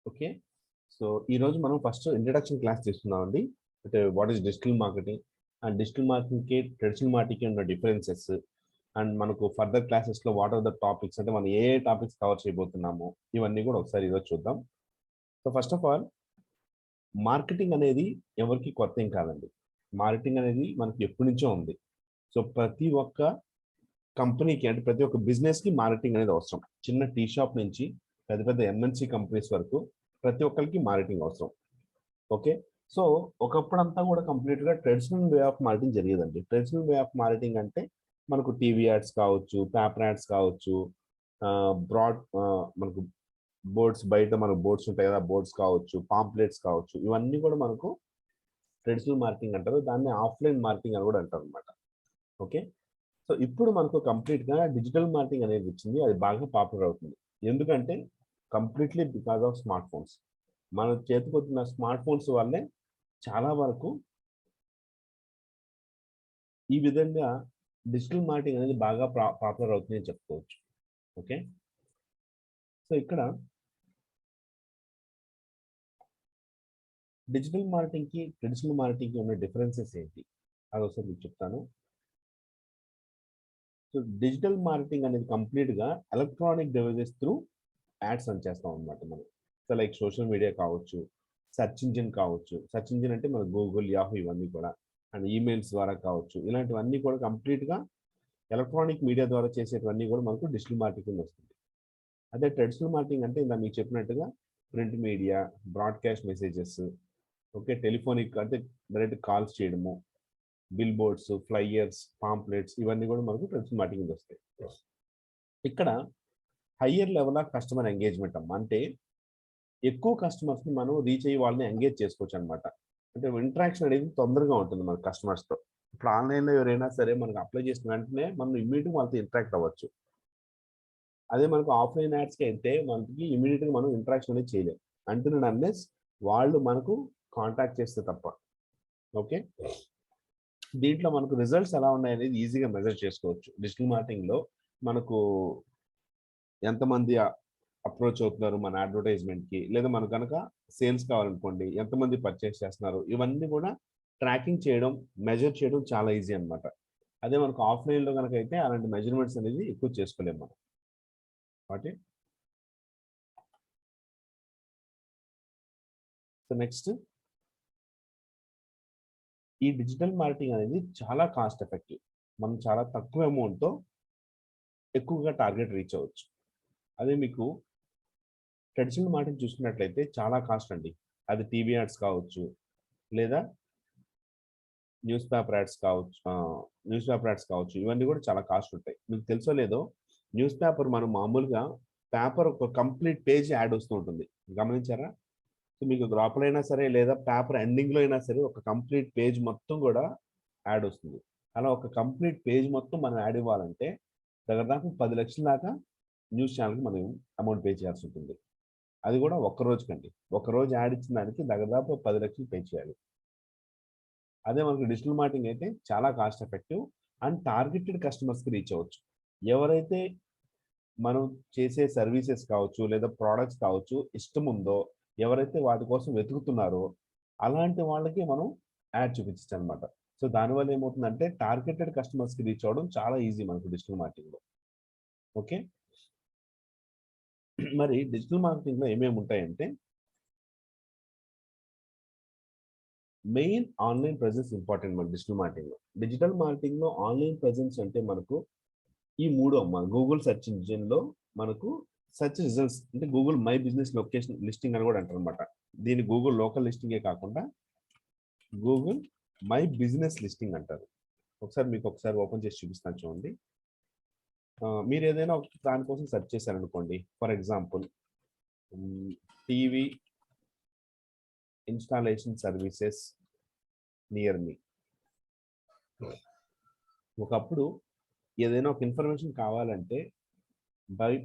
Okay. So ఈరోజు మనం first introduction class తీసుకుందామండి. అంటే what is digital marketing and digital మార్కెటింగ్కి ట్రెడిషనల్ మార్కెటింగ్ ఉన్న డిఫరెన్సెస్ అండ్ మనకు ఫర్దర్ క్లాసెస్లో వాట్ ఆర్ ద టాపిక్స్ అంటే మనం ఏ టాపిక్స్ కవర్ చేయబోతున్నాము ఇవన్నీ కూడా ఒకసారి ఈరోజు చూద్దాం. So first of all marketing అనేది ఎవరికి కొత్త ఏం కాదండి. మార్కెటింగ్ అనేది మనకి ఎప్పటి నుంచో ఉంది. సో ప్రతి ఒక్క కంపెనీకి అంటే ప్రతి ఒక్క బిజినెస్కి మార్కెటింగ్ అనేది అవసరం. చిన్న టీ షాప్ నుంచి పెద్ద పెద్ద ఎంఎన్సి కంపెనీస్ వరకు ప్రతి ఒక్కరికి మార్కెటింగ్ అవసరం. ఓకే. సో ఒకప్పుడంతా కూడా కంప్లీట్గా ట్రెడిషనల్ వే ఆఫ్ మార్కెటింగ్ జరిగేదండి. ట్రెడిషనల్ వే ఆఫ్ మార్కెటింగ్ అంటే మనకు టీవీ యాడ్స్ కావచ్చు, పేపర్ యాడ్స్ కావచ్చు, మనకు బోర్డ్స్ బయట మనకు బోర్డ్స్ ఉంటాయి కదా, బోర్డ్స్ కావచ్చు, పాంప్లెట్స్ కావచ్చు, ఇవన్నీ కూడా మనకు ట్రెడిషనల్ మార్కెటింగ్ అంటారు. దాన్ని ఆఫ్లైన్ మార్కెటింగ్ అని కూడా అంటారు అనమాట. ఓకే. సో ఇప్పుడు మనకు కంప్లీట్గా డిజిటల్ మార్కెటింగ్ అనేది వచ్చింది. అది బాగా పాపులర్ అవుతుంది. ఎందుకంటే completely because of smart phones. మన చేతికి వచ్చిన స్మార్ట్ ఫోన్స్ వల్లే చాలా వరకు ఈ విధంగా డిజిటల్ మార్కెటింగ్ అనేది బాగా పాపులర్ అవుతుంది అని చెప్పుకోవచ్చు. ఓకే. సో ఇక్కడ డిజిటల్ మార్కెటింగ్కి ట్రెడిషనల్ మార్కెటింగ్కి ఉన్న డిఫరెన్సెస్ ఏంటి అది ఒకసారి మీకు చెప్తాను. సో డిజిటల్ మార్కెటింగ్ అనేది కంప్లీట్గా electronic devices through ads run చేస్తాం అనమాట మనం. సో లైక్ సోషల్ మీడియా కావచ్చు, సెర్చ్ ఇంజిన్ కావచ్చు. సెర్చ్ ఇంజిన్ అంటే మన గూగుల్, యాహూ ఇవన్నీ కూడా, అండ్ ఈమెయిల్స్ ద్వారా కావచ్చు. ఇలాంటివన్నీ కూడా కంప్లీట్గా ఎలక్ట్రానిక్ మీడియా ద్వారా చేసేటివన్నీ కూడా మనకు డిజిటల్ మార్కెటింగ్ వస్తుంది. అదే ట్రెడిషనల్ మార్కెటింగ్ అంటే ఇలా మీకు చెప్పినట్టుగా print media, broadcast messages, okay, telephonic అంటే డైరెక్ట్ కాల్స్ చేయడము, బిల్ బోర్డ్స్, ఫ్లైయర్స్, పాంప్లెట్స్, ఇవన్నీ కూడా మనకు ట్రెడిషనల్ మార్కెటింగ్ వస్తాయి. ఇక్కడ higher level of customer engagement అమ్మ అంటే ఎక్కువ కస్టమర్స్ని మనం రీచ్ అయ్యి వాళ్ళని ఎంగేజ్ చేసుకోవచ్చు అనమాట. అంటే ఇంటరాక్షన్ అనేది తొందరగా ఉంటుంది మన కస్టమర్స్తో. ఇప్పుడు ఆన్లైన్లో ఎవరైనా సరే మనకు అప్లై చేసిన వెంటనే మనం ఇమ్మీడియట్గా వాళ్ళతో ఇంటరాక్ట్ అవ్వచ్చు. అదే మనకు ఆఫ్లైన్ యాడ్స్కి అయితే మనకి ఇమీడియట్గా మనం ఇంటరాక్షన్ అనేది చేయలేము అంటే అన్లెస్ వాళ్ళు మనకు కాంటాక్ట్ చేస్తే తప్ప. ఓకే. దీంట్లో మనకు రిజల్ట్స్ ఎలా ఉన్నాయనేది ఈజీగా మెజర్ చేసుకోవచ్చు. డిజిటల్ మార్కెటింగ్లో మనకు ఎంతమంది అప్రోచ్ అవుతున్నారు మన అడ్వర్టైజ్మెంట్కి, లేదా మనకు కనుక సేల్స్ కావాలనుకోండి ఎంతమంది పర్చేస్ చేస్తున్నారు, ఇవన్నీ కూడా ట్రాకింగ్ చేయడం, మెజర్ చేయడం చాలా ఈజీ అనమాట. అదే మనకు ఆఫ్లైన్లో కనుక అయితే అలాంటి మెజర్మెంట్స్ అనేది ఎక్కువ చేసుకోలేము మనం. ఓకే. సో నెక్స్ట్ ఈ డిజిటల్ మార్కెటింగ్ అనేది చాలా కాస్ట్ ఎఫెక్టివ్. మనం చాలా తక్కువ అమౌంట్తో ఎక్కువగా టార్గెట్ రీచ్ అవ్వచ్చు. అదే మీకు ట్రెడిషనల్ మార్కెటింగ్ చూసుకున్నట్లయితే చాలా కాస్ట్ అండి. అది టీవీ యాడ్స్ కావచ్చు, లేదా న్యూస్ పేపర్ యాడ్స్ కావచ్చు, ఇవన్నీ కూడా చాలా కాస్ట్ ఉంటాయి. మీకు తెలుసో లేదో, న్యూస్ పేపర్ మనం మామూలుగా పేపర్ ఒక కంప్లీట్ పేజ్ యాడ్ వస్తూ ఉంటుంది, గమనించారా? సో మీకు లోపలైనా సరే లేదా పేపర్ ఎండింగ్లో అయినా సరే ఒక కంప్లీట్ పేజ్ మొత్తం కూడా యాడ్ వస్తుంది. అలా ఒక కంప్లీట్ పేజ్ మొత్తం మనం యాడ్ ఇవ్వాలంటే దాదాపు 10 లక్షల దాకా న్యూస్ ఛానల్కి మనం అమౌంట్ పే చేయాల్సి ఉంటుంది. అది కూడా ఒక్క రోజుకండి. ఒక రోజు యాడ్ ఇచ్చిన దానికి దాదాపు 10 లక్షలు పే చేయాలి. అదే మనకు డిజిటల్ మార్కెటింగ్ అయితే చాలా కాస్ట్ ఎఫెక్టివ్ అండ్ టార్గెటెడ్ కస్టమర్స్కి రీచ్ అవ్వచ్చు. ఎవరైతే మనం చేసే సర్వీసెస్ కావచ్చు లేదా ప్రోడక్ట్స్ కావచ్చు ఇష్టం ఉందో, ఎవరైతే వాటి కోసం వెతుకుతున్నారో అలాంటి వాళ్ళకి మనం యాడ్ చూపించచ్చు అనమాట. సో దానివల్ల ఏమవుతుందంటే టార్గెటెడ్ కస్టమర్స్కి రీచ్ అవ్వడం చాలా ఈజీ మనకు డిజిటల్ మార్కెటింగ్లో. ఓకే. మరి డిజిటల్ మార్కెటింగ్లో ఏమేమి ఉంటాయంటే మెయిన్ ఆన్లైన్ ప్రెజెన్స్ ఇంపార్టెంట్ మన డిజిటల్ మార్కెటింగ్లో. డిజిటల్ మార్కెటింగ్లో ఆన్లైన్ ప్రెజెన్స్ అంటే మనకు ఈ మూడు అమ్మ. గూగుల్ సెర్చ్ ఇంజిన్లో మనకు సెర్చ్ రిజల్ట్స్ అంటే Google my business location listing అని కూడా అంటారు అనమాట. దీన్ని గూగుల్ లోకల్ లిస్టింగే కాకుండా గూగుల్ మై బిజినెస్ లిస్టింగ్ అంటారు. ఒకసారి ఓపెన్ చేసి చూపిస్తాను చూడండి. మీరు ఏదైనా ఒక దానికోసం సెర్చ్ చేశారనుకోండి, for example TV installation services near మీ. ఒకప్పుడు ఏదైనా ఒక ఇన్ఫర్మేషన్ కావాలంటే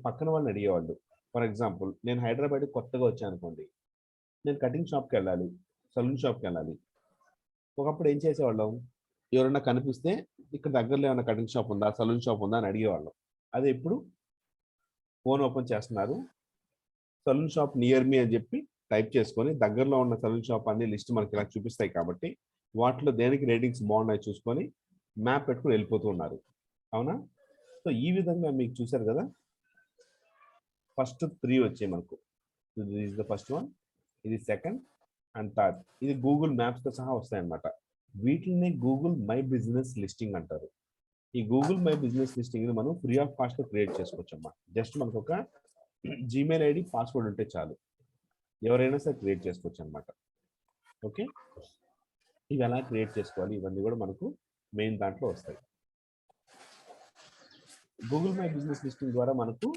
పక్కన వాళ్ళని అడిగేవాళ్ళు. ఫర్ ఎగ్జాంపుల్ నేను హైదరాబాద్ కొత్తగా వచ్చాను అనుకోండి, నేను కటింగ్ షాప్కి వెళ్ళాలి, సలూన్ షాప్కి వెళ్ళాలి. ఒకప్పుడు ఏం చేసేవాళ్ళం, ఎవరైనా కనిపిస్తే ఇక్కడ దగ్గరలో ఏమైనా కటింగ్ షాప్ ఉందా, సలూన్ షాప్ ఉందా అని అడిగేవాళ్ళం. అదే ఇప్పుడు ఫోన్ ఓపెన్ చేస్తున్నారు, సలూన్ షాప్ నియర్ మీ అని చెప్పి టైప్ చేసుకొని దగ్గరలో ఉన్న సలూన్ షాప్ అన్ని లిస్ట్ మనకి ఇలా చూపిస్తాయి కాబట్టి వాటిలో దేనికి రేటింగ్స్ బాగున్నాయి చూసుకొని మ్యాప్ పెట్టుకుని వెళ్ళిపోతూ ఉన్నారు. అవునా? సో ఈ విధంగా మీకు చూసారు కదా, ఫస్ట్ 3 వచ్చాయి మనకు. This is the first one, ఇది సెకండ్ అండ్ థర్డ్. ఇది గూగుల్ మ్యాప్స్తో సహా వస్తాయన్నమాట. వీటిని గూగుల్ మై బిజినెస్ లిస్టింగ్ అంటారు. ఈ గూగుల్ మై బిజినెస్ లిస్టింగ్ మనం ఫ్రీ ఆఫ్ కాస్ట్ లో క్రియేట్ చేసుకోవచ్చు అమ్మా. జస్ట్ మనకు ఒక జీమెయిల్ ఐడి పాస్వర్డ్ ఉంటే చాలు, ఎవరైనా సరే క్రియేట్ చేసుకోవచ్చు అనమాట. ఓకే, ఇవి ఎలా క్రియేట్ చేసుకోవాలి ఇవన్నీ కూడా మనకు మెయిన్ దాంట్లో వస్తాయి. గూగుల్ మై బిజినెస్ లిస్టింగ్ ద్వారా మనకు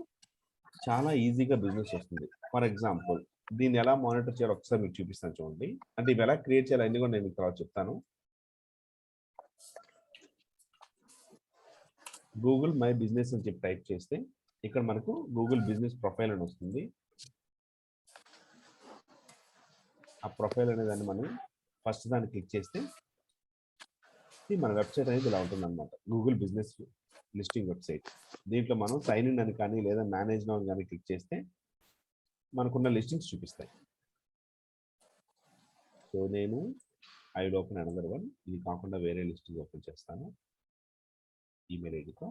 చాలా ఈజీగా బిజినెస్ వస్తుంది. ఫర్ ఎగ్జాంపుల్ దీన్ని ఎలా మానిటర్ చేయాలో ఒకసారి మీకు చూపిస్తాను చూడండి. అంటే ఇవి ఎలా క్రియేట్ చేయాలి అన్ని కూడా నేను మీకు తర్వాత చెప్తాను. గూగుల్ మై బిజినెస్ అని చెప్పి టైప్ చేస్తే ఇక్కడ మనకు గూగుల్ బిజినెస్ ప్రొఫైల్ అని వస్తుంది. ఆ ప్రొఫైల్ అనే దాన్ని మనం ఫస్ట్ దాన్ని క్లిక్ చేస్తే మన వెబ్సైట్ అనేది ఇలా ఉంటుంది అనమాట. Google business listing website. దీంట్లో మనం సైన్ ఇన్ అని కానీ లేదా మేనేజ్ నౌ కానీ క్లిక్ చేస్తే మనకున్న లిస్టింగ్స్ చూపిస్తాయి. సో నేను I will open another one. ఇది కాకుండా వేరే లిస్టింగ్ ఓపెన్ చేస్తాను ఈమెయిల్ ఐడితో.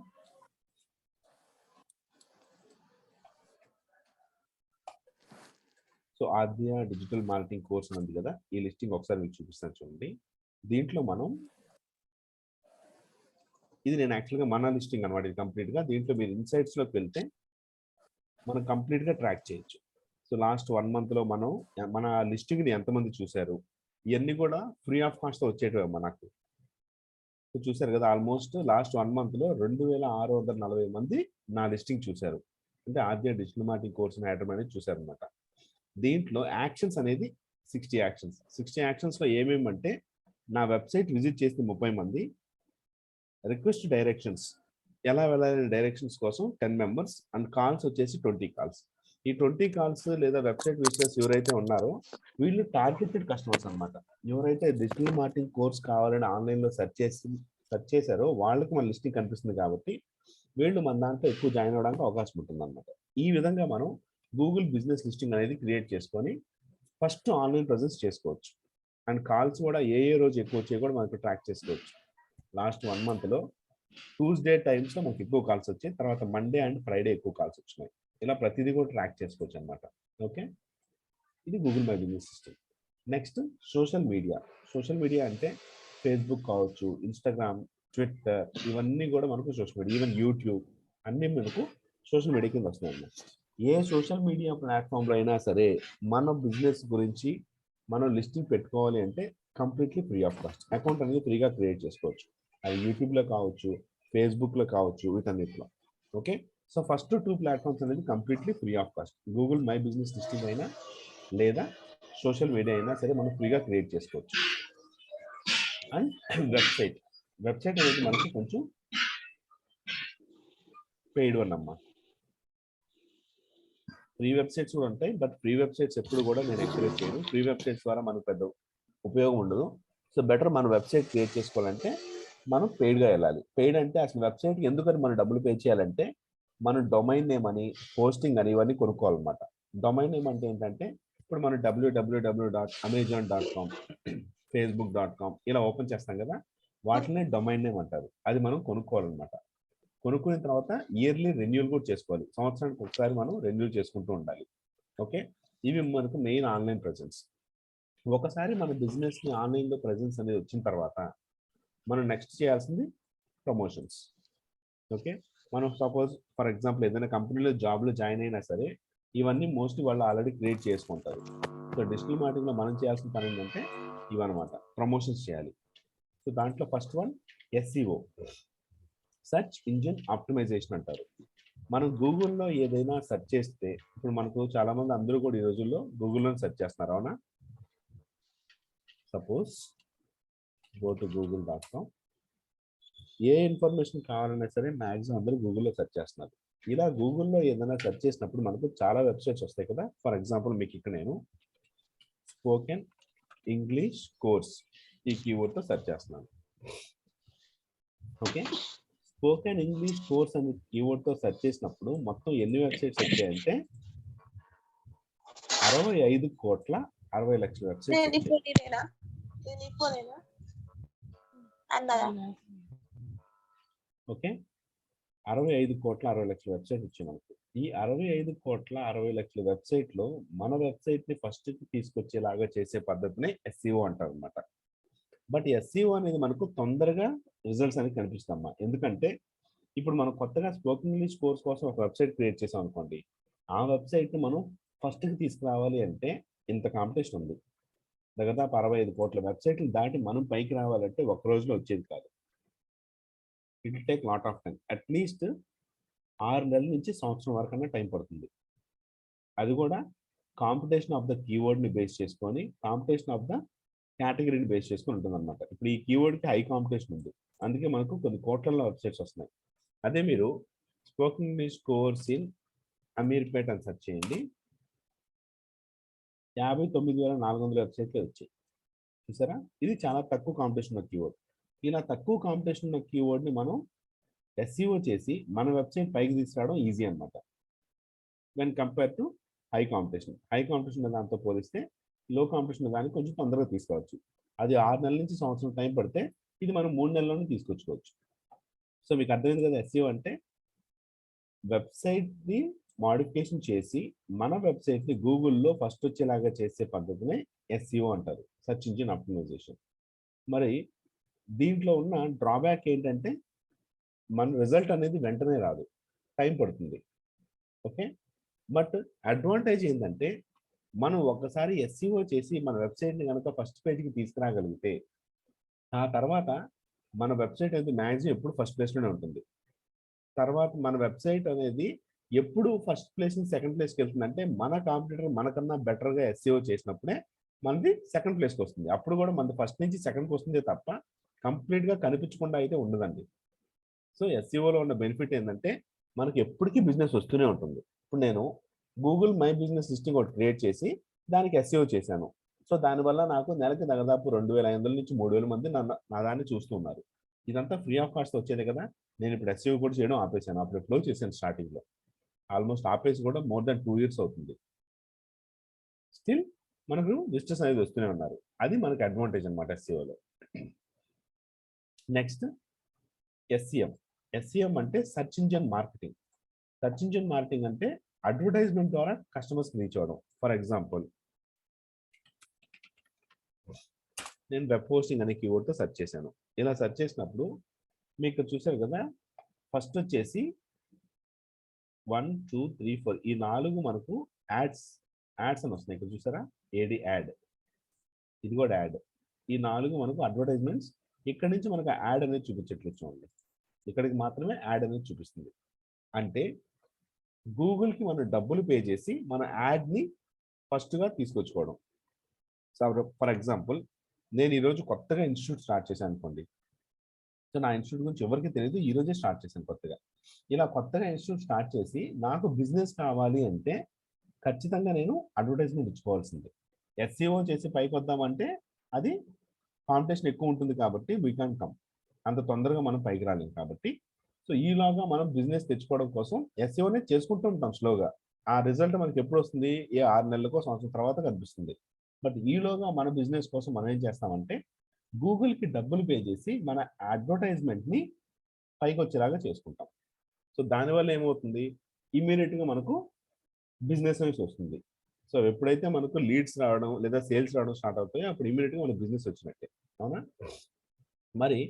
సో ఆద్య డిజిటల్ మార్కెటింగ్ కోర్స్ ఉంది కదా, ఈ లిస్టింగ్ ఒకసారి మీకు చూపిస్తాను చూడండి. దీంట్లో మనం ఇది నేను యాక్చువల్గా మన లిస్టింగ్ అనమాట. ఇది కంప్లీట్గా దీంట్లో మీరు ఇన్సైట్స్లోకి వెళ్తే మనం కంప్లీట్గా ట్రాక్ చేయొచ్చు. సో లాస్ట్ 1 monthలో మనం మన లిస్టింగ్ని ఎంతమంది చూశారు ఇవన్నీ కూడా ఫ్రీ ఆఫ్ కాస్ట్తో వచ్చేటివి మనకు. సో చూసారు కదా, ఆల్మోస్ట్ లాస్ట్ 1 monthలో 2640 మంది నా లిస్టింగ్ చూశారు. అంటే ఆద్య డిజిటల్ మార్కెటింగ్ కోర్స్ హైదరాబాద్ అనేది చూశారు అనమాట. దీంట్లో యాక్షన్స్ అనేది 60 యాక్షన్స్. 60 యాక్షన్స్లో ఏమేమంటే నా వెబ్సైట్ విజిట్ చేసిన 30 మంది, రిక్వెస్ట్ డైరెక్షన్స్ ఎలా వెళ్ళాలి డైరెక్షన్స్ కోసం 10 members అండ్ కాల్స్ వచ్చేసి 20 కాల్స్. ఈ 20 కాల్స్ లేదా వెబ్సైట్ విజిటర్స్ ఎవరైతే ఉన్నారో వీళ్ళు టార్గెటెడ్ కస్టమర్స్ అనమాట. ఎవరైతే డిజిటల్ మార్కెటింగ్ కోర్స్ కావాలని ఆన్లైన్లో సెర్చ్ చేశారో వాళ్ళకి మన లిస్టింగ్ కనిపిస్తుంది కాబట్టి వీళ్ళు మన దాంట్లో ఎక్కువ జాయిన్ అవ్వడానికి అవకాశం ఉంటుంది అనమాట. ఈ విధంగా మనం గూగుల్ బిజినెస్ లిస్టింగ్ అనేది క్రియేట్ చేసుకొని ఫస్ట్ ఆన్లైన్ ప్రెజెన్స్ చేసుకోవచ్చు. అండ్ కాల్స్ కూడా ఏ రోజు ఎక్కువ వచ్చాయి కూడా మనకి ట్రాక్ చేసుకోవచ్చు. లాస్ట్ 1 monthలో ట్యూస్డే టైమ్స్లో మనకి ఎక్కువ కాల్స్ వచ్చాయి, తర్వాత మండే అండ్ ఫ్రైడే ఎక్కువ కాల్స్ వచ్చినాయి. ఇలా ప్రతిదీ కూడా ట్రాక్ చేసుకోవచ్చు అనమాట. ఓకే, ఇది Google my business system. Next social media. Social media అంటే ఫేస్బుక్ కావచ్చు, ఇన్స్టాగ్రామ్, ట్విట్టర్, ఇవన్నీ కూడా మనకు సోషల్ మీడియా. ఈవెన్ యూట్యూబ్ అన్నీ మనకు సోషల్ మీడియా కింద వస్తున్నాయి అన్నమాట. ఏ సోషల్ మీడియా ప్లాట్ఫామ్లో అయినా సరే మన బిజినెస్ గురించి మనం లిస్టింగ్ పెట్టుకోవాలి అంటే completely free of cost. Account అనేది ఫ్రీగా క్రియేట్ చేసుకోవచ్చు. అది యూట్యూబ్లో కావచ్చు, ఫేస్బుక్లో కావచ్చు, వీటన్నిటిలో. ఓకే, సో ఫస్ట్ 2 ప్లాట్ఫామ్స్ అనేది completely free of cost. Google my business listing అయినా లేదా సోషల్ మీడియా అయినా సరే మనం ఫ్రీగా క్రియేట్ చేసుకోవచ్చు. అండ్ వెబ్సైట్ అనేది మనకి కొంచెం పెయిడ్ వన్ అమ్మా. ఫ్రీ వెబ్సైట్స్ కూడా ఉంటాయి, బట్ ఫ్రీ వెబ్సైట్స్ ఎప్పుడు కూడా నేను ఎంకరేజ్ చేయను. ఫ్రీ వెబ్సైట్స్ ద్వారా మనకు పెద్ద ఉపయోగం ఉండదు. సో బెటర్ మన వెబ్సైట్ క్రియేట్ చేసుకోవాలంటే మనం పెయిడ్గా వెళ్ళాలి. పెయిడ్ అంటే అసలు వెబ్సైట్కి ఎందుకని మనం డబ్బులు పే చేయాలంటే మనం డొమైన్ నేమ్ అని, హోస్టింగ్ అని ఇవన్నీ కొనుక్కోవాలన్నమాట. డొమైన్ నేమ్ అంటే ఏంటంటే ఇప్పుడు మనం www.amazon.com, facebook.com ఇలా ఓపెన్ చేస్తాం కదా, వాటిని డొమైన్ నేమ్ అంటారు. అది మనం కొనుక్కోవాలన్నమాట. కొనుక్కున్న తర్వాత ఇయర్లీ రెన్యూల్ కూడా చేసుకోవాలి. సంవత్సరానికి ఒకసారి మనం రెన్యూల్ చేసుకుంటూ ఉండాలి. ఓకే, ఇవి మనకు మెయిన్ ఆన్లైన్ ప్రెజెన్స్. ఒకసారి మన బిజినెస్ని ఆన్లైన్లో ప్రెజెన్స్ అనేది వచ్చిన తర్వాత మనం నెక్స్ట్ చేయాల్సింది ప్రమోషన్స్. ఓకే, మనం సపోజ్ ఫర్ ఎగ్జాంపుల్ ఏదైనా కంపెనీలో జాబ్లో జాయిన్ అయినా సరే ఇవన్నీ మోస్ట్లీ వాళ్ళు ఆల్రెడీ క్రియేట్ చేసుకుంటారు. సో డిజిటల్ మార్కెటింగ్లో మనం చేయాల్సిన పని ఏంటంటే ఇవన్నమాట, ప్రమోషన్స్ చేయాలి. సో దాంట్లో first one SEO, search engine optimization అంటారు. మనం గూగుల్లో ఏదైనా సెర్చ్ చేస్తే ఇప్పుడు మనకు చాలామంది అందరూ కూడా ఈ రోజుల్లో గూగుల్లో సెర్చ్ చేస్తున్నారు. అవునా? Suppose go to google.com. A information కావాలన్నా సరే మ్యాక్సిమం అందరూ గూగుల్లో సెర్చ్ చేస్తున్నారు. ఇలా గూగుల్లో ఏదైనా సెర్చ్ చేసినప్పుడు మనకు చాలా వెబ్సైట్స్ వస్తాయి కదా. ఫర్ ఎగ్జాంపుల్ మీకు ఇక్కడ నేను స్పోకెన్ ఇంగ్లీష్ కోర్స్ ఈ కీవర్డ్తో సెర్చ్ చేస్తున్నాను. ఓకే, స్పోకెన్ ఇంగ్లీష్ కోర్స్ అనే కీవర్డ్తో సెర్చ్ చేసినప్పుడు మొత్తం ఎన్ని వెబ్సైట్స్ వచ్చాయంటే 65,60,00,000 వెబ్సైట్స్ వచ్చాయి. ఓకే, 65,60,00,000 వెబ్సైట్ వచ్చాయి మనకు. ఈ 65,60,00,000 వెబ్సైట్ లో మన వెబ్సైట్ ని ఫస్ట్ తీసుకొచ్చేలాగా చేసే పద్ధతిని ఎస్ఈఓ అంటారు అనమాట. బట్ ఎస్ఈఓ అనేది మనకు తొందరగా రిజల్ట్స్ అనేది కనిపిస్తామా, ఎందుకంటే ఇప్పుడు మనం కొత్తగా స్పోకెన్ ఇంగ్లీష్ కోర్స్ కోసం ఒక వెబ్సైట్ క్రియేట్ చేసాం అనుకోండి, ఆ వెబ్సైట్ ని మనం ఫస్ట్ కి తీసుకురావాలి అంటే ఇంత కాంపిటీషన్ ఉంది. దాదాపు 65 కోట్ల వెబ్సైట్లు దాటి మనం పైకి రావాలంటే ఒక్క రోజులో వచ్చేది కాదు. It will take lot of time. At least 6 నెలల నుంచి సంవత్సరం వరకన్నా టైం పడుతుంది. అది కూడా కాంపిటీషన్ ఆఫ్ ద కీవర్డ్ని బేస్ చేసుకొని, కాంపిటీషన్ ఆఫ్ ద కేటగిరీని బేస్ చేసుకొని ఉంటుంది అనమాట. ఇప్పుడు ఈ కీవర్డ్కి హై కాంపిటీషన్ ఉంది, అందుకే మనకు కొన్ని కోట్లలో వెబ్సైట్స్ వస్తున్నాయి. అదే మీరు spoken English course in Ameerpet అని సెర్చ్ చేయండి, 59,400 వెబ్సైట్లే వచ్చాయి. చూసారా, ఇది చాలా తక్కువ కాంపిటీషన్ ఉన్న కీవర్డ్. ఇలా తక్కువ కాంపిటీషన్ ఉన్న కీవర్డ్ని మనం ఎస్ఈఓ చేసి మన వెబ్సైట్ పైకి తీసుకురావడం ఈజీ అనమాట. When compare to high competition. High competition దాంతో పోలిస్తే లో కాంపిటీషన్ దానికి కొంచెం తొందరగా తీసుకోవచ్చు. అది 6 నెలల నుంచి సంవత్సరం టైం పడితే ఇది మనం 3 నెలల్లోనే తీసుకొచ్చుకోవచ్చు. సో మీకు అర్థమైంది కదా, ఎస్ఈఓ అంటే వెబ్సైట్ని మాడిఫికేషన్ చేసి మన వెబ్సైట్ని గూగుల్లో ఫస్ట్ వచ్చేలాగా చేసే పద్ధతిని ఎస్ఈఓ అంటారు, సెర్చ్ ఇంజిన్ ఆప్టిమైజేషన్. మరి దీంట్లో ఉన్న డ్రాబ్యాక్ ఏంటంటే మన రిజల్ట్ అనేది వెంటనే రాదు, టైం పడుతుంది. ఓకే, బట్ అడ్వాంటేజ్ ఏంటంటే మనం ఒకసారి ఎస్ఈఓ చేసి మన వెబ్సైట్ని కనుక ఫస్ట్ పేజ్కి తీసుకురాగలిగితే ఆ తర్వాత మన వెబ్సైట్ అనేది మ్యాక్సిమం ఎప్పుడు ఫస్ట్ ప్లేస్లోనే ఉంటుంది. తర్వాత మన వెబ్సైట్ అనేది ఎప్పుడు ఫస్ట్ ప్లేస్ నుంచి సెకండ్ ప్లేస్కి వెళ్తుందంటే మన కాంపిటీటర్ మనకన్నా బెటర్గా ఎస్ఈఓ చేసినప్పుడే మనది సెకండ్ ప్లేస్కి వస్తుంది. అప్పుడు కూడా మనది ఫస్ట్ నుంచి సెకండ్కి వస్తుందే తప్ప కంప్లీట్గా కనిపించకుండా అయితే ఉండదండి. సో ఎస్ఈఓలో ఉన్న బెనిఫిట్ ఏంటంటే మనకి ఎప్పటికీ బిజినెస్ వస్తూనే ఉంటుంది. ఇప్పుడు నేను గూగుల్ మై బిజినెస్ లిస్టింగ్ ఒకటి క్రియేట్ చేసి దానికి ఎస్ఈఓ చేశాను. సో దానివల్ల నాకు నెలకి దాదాపు 2,500 నుంచి 3,000 మంది నా దాన్ని చూస్తూ ఉన్నారు. ఇదంతా ఫ్రీ ఆఫ్ కాస్ట్ వచ్చేది కదా. నేను ఇప్పుడు ఎస్ఈఓ కూడా చేయడం ఆపేశాను, అప్పుడు ఫ్లో చేశాను స్టార్టింగ్లో. ఆల్మోస్ట్ ఆపేసి కూడా మోర్ దాన్ 2 years అవుతుంది. స్టిల్ మనకు విజిటర్స్ అనేది వస్తూనే ఉన్నారు. అది మనకి అడ్వాంటేజ్ అనమాట ఎస్ఈఓలో. Next SEM. ఎస్ఈఎం అంటే search engine marketing. Search engine marketing అంటే అడ్వర్టైజ్మెంట్ ద్వారా కస్టమర్స్కి రీచ్ అవ్వడం. ఫర్ ఎగ్జాంపుల్ నేను వెబ్ హోస్టింగ్ అనే కీవర్డ్తో సెర్చ్ చేశాను. ఇలా సెర్చ్ చేసినప్పుడు మీకు చూసారు కదా, ఫస్ట్ వచ్చేసి 1, 2, 3, 4 ఈ 4 మనకు యాడ్స్ అని వస్తున్నాయి. ఇక్కడ చూసారా, ఏడి యాడ్, ఇది కూడా యాడ్. ఈ 4 మనకు అడ్వర్టైజ్మెంట్స్. ఇక్కడ నుంచి మనకు యాడ్ అనేది చూపించట్లేదు చూడండి, ఇక్కడికి మాత్రమే యాడ్ అనేది చూపిస్తుంది. అంటే గూగుల్కి మనం డబ్బులు పే చేసి మన యాడ్ని ఫస్ట్గా తీసుకొచ్చుకోవడం. ఫర్ ఎగ్జాంపుల్ నేను ఈరోజు కొత్తగా ఇన్స్టిట్యూట్ స్టార్ట్ చేశాను అనుకోండి. సో నా ఇన్స్టిట్యూట్ గురించి ఎవరికి తెలియదు, ఈరోజే స్టార్ట్ చేశాను కొత్తగా. ఇలా కొత్తగా ఇన్స్టిట్యూట్ స్టార్ట్ చేసి నాకు బిజినెస్ కావాలి అంటే ఖచ్చితంగా నేను అడ్వర్టైజ్మెంట్ ఇచ్చుకోవాల్సిందే. ఎస్ఈఓ చేసి పైకి వద్దామంటే అది కాంపిటీషన్ ఎక్కువ ఉంటుంది కాబట్టి వీ క్యాన్ కమ్, అంత తొందరగా మనం పైకి రాలేం కాబట్టి. సో ఈలాగా మనం బిజినెస్ తెచ్చుకోవడం కోసం ఎస్ఈఓనే చేసుకుంటూ ఉంటాం స్లోగా. ఆ రిజల్ట్ మనకి ఎప్పుడు వస్తుంది, ఏ 6 నెలలకో సంవత్సరం తర్వాత కనిపిస్తుంది. బట్ ఈలోగా మన బిజినెస్ కోసం మనం ఏం చేస్తామంటే గూగుల్కి డబ్బులు పే చేసి మన అడ్వర్టైజ్మెంట్ని పైకి వచ్చేలాగా చేసుకుంటాం. సో దానివల్ల ఏమవుతుంది, ఇమ్మీడియట్గా మనకు బిజినెస్ అనేది వస్తుంది. సో ఎప్పుడైతే మనకు లీడ్స్ రావడం లేదా సేల్స్ రావడం స్టార్ట్ అవుతాయో అప్పుడు ఇమ్మీడియట్గా మనకు బిజినెస్ వచ్చినట్టే, అవునా. మరి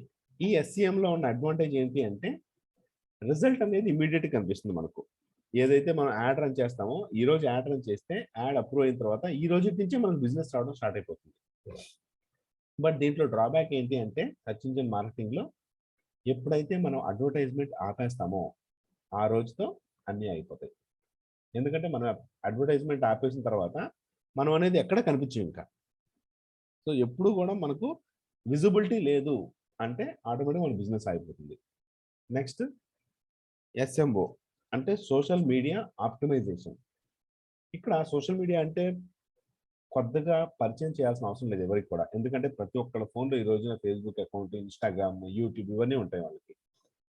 ఈ ఎస్ఈఎంలో ఉన్న అడ్వాంటేజ్ ఏంటి అంటే రిజల్ట్ అనేది ఇమ్మీడియట్గా కనిపిస్తుంది మనకు. ఏదైతే మనం యాడ్ రన్ చేస్తామో, ఈ రోజు యాడ్ రన్ చేస్తే యాడ్ అప్రూవ్ అయిన తర్వాత ఈ రోజు నుంచే మనకు బిజినెస్ రావడం స్టార్ట్ అయిపోతుంది. బట్ దీంట్లో డ్రాబ్యాక్ ఏంటి అంటే సెర్చ్ ఇంజిన్ మార్కెటింగ్లో ఎప్పుడైతే మనం అడ్వర్టైజ్మెంట్ ఆపేస్తామో ఆ రోజుతో అన్నీ అయిపోతాయి. ఎందుకంటే మనం అడ్వర్టైజ్మెంట్ ఆపేసిన తర్వాత మనం అనేది ఎక్కడ కనిపించం ఇంకా. సో ఎప్పుడు కూడా మనకు విజిబిలిటీ లేదు అంటే ఆటోమేటిక్గా మన బిజినెస్ అయిపోతుంది. నెక్స్ట్ ఎస్ఎంఓ అంటే సోషల్ మీడియా ఆప్టిమైజేషన్. ఇక్కడ సోషల్ మీడియా అంటే కొత్తగా పరిచయం చేయాల్సిన అవసరం లేదు ఎవరికి కూడా, ఎందుకంటే ప్రతి ఒక్కళ్ళ ఫోన్లో ఈ రోజున ఫేస్బుక్ అకౌంట్, ఇన్స్టాగ్రామ్, యూట్యూబ్ ఇవన్నీ ఉంటాయి వాళ్ళకి.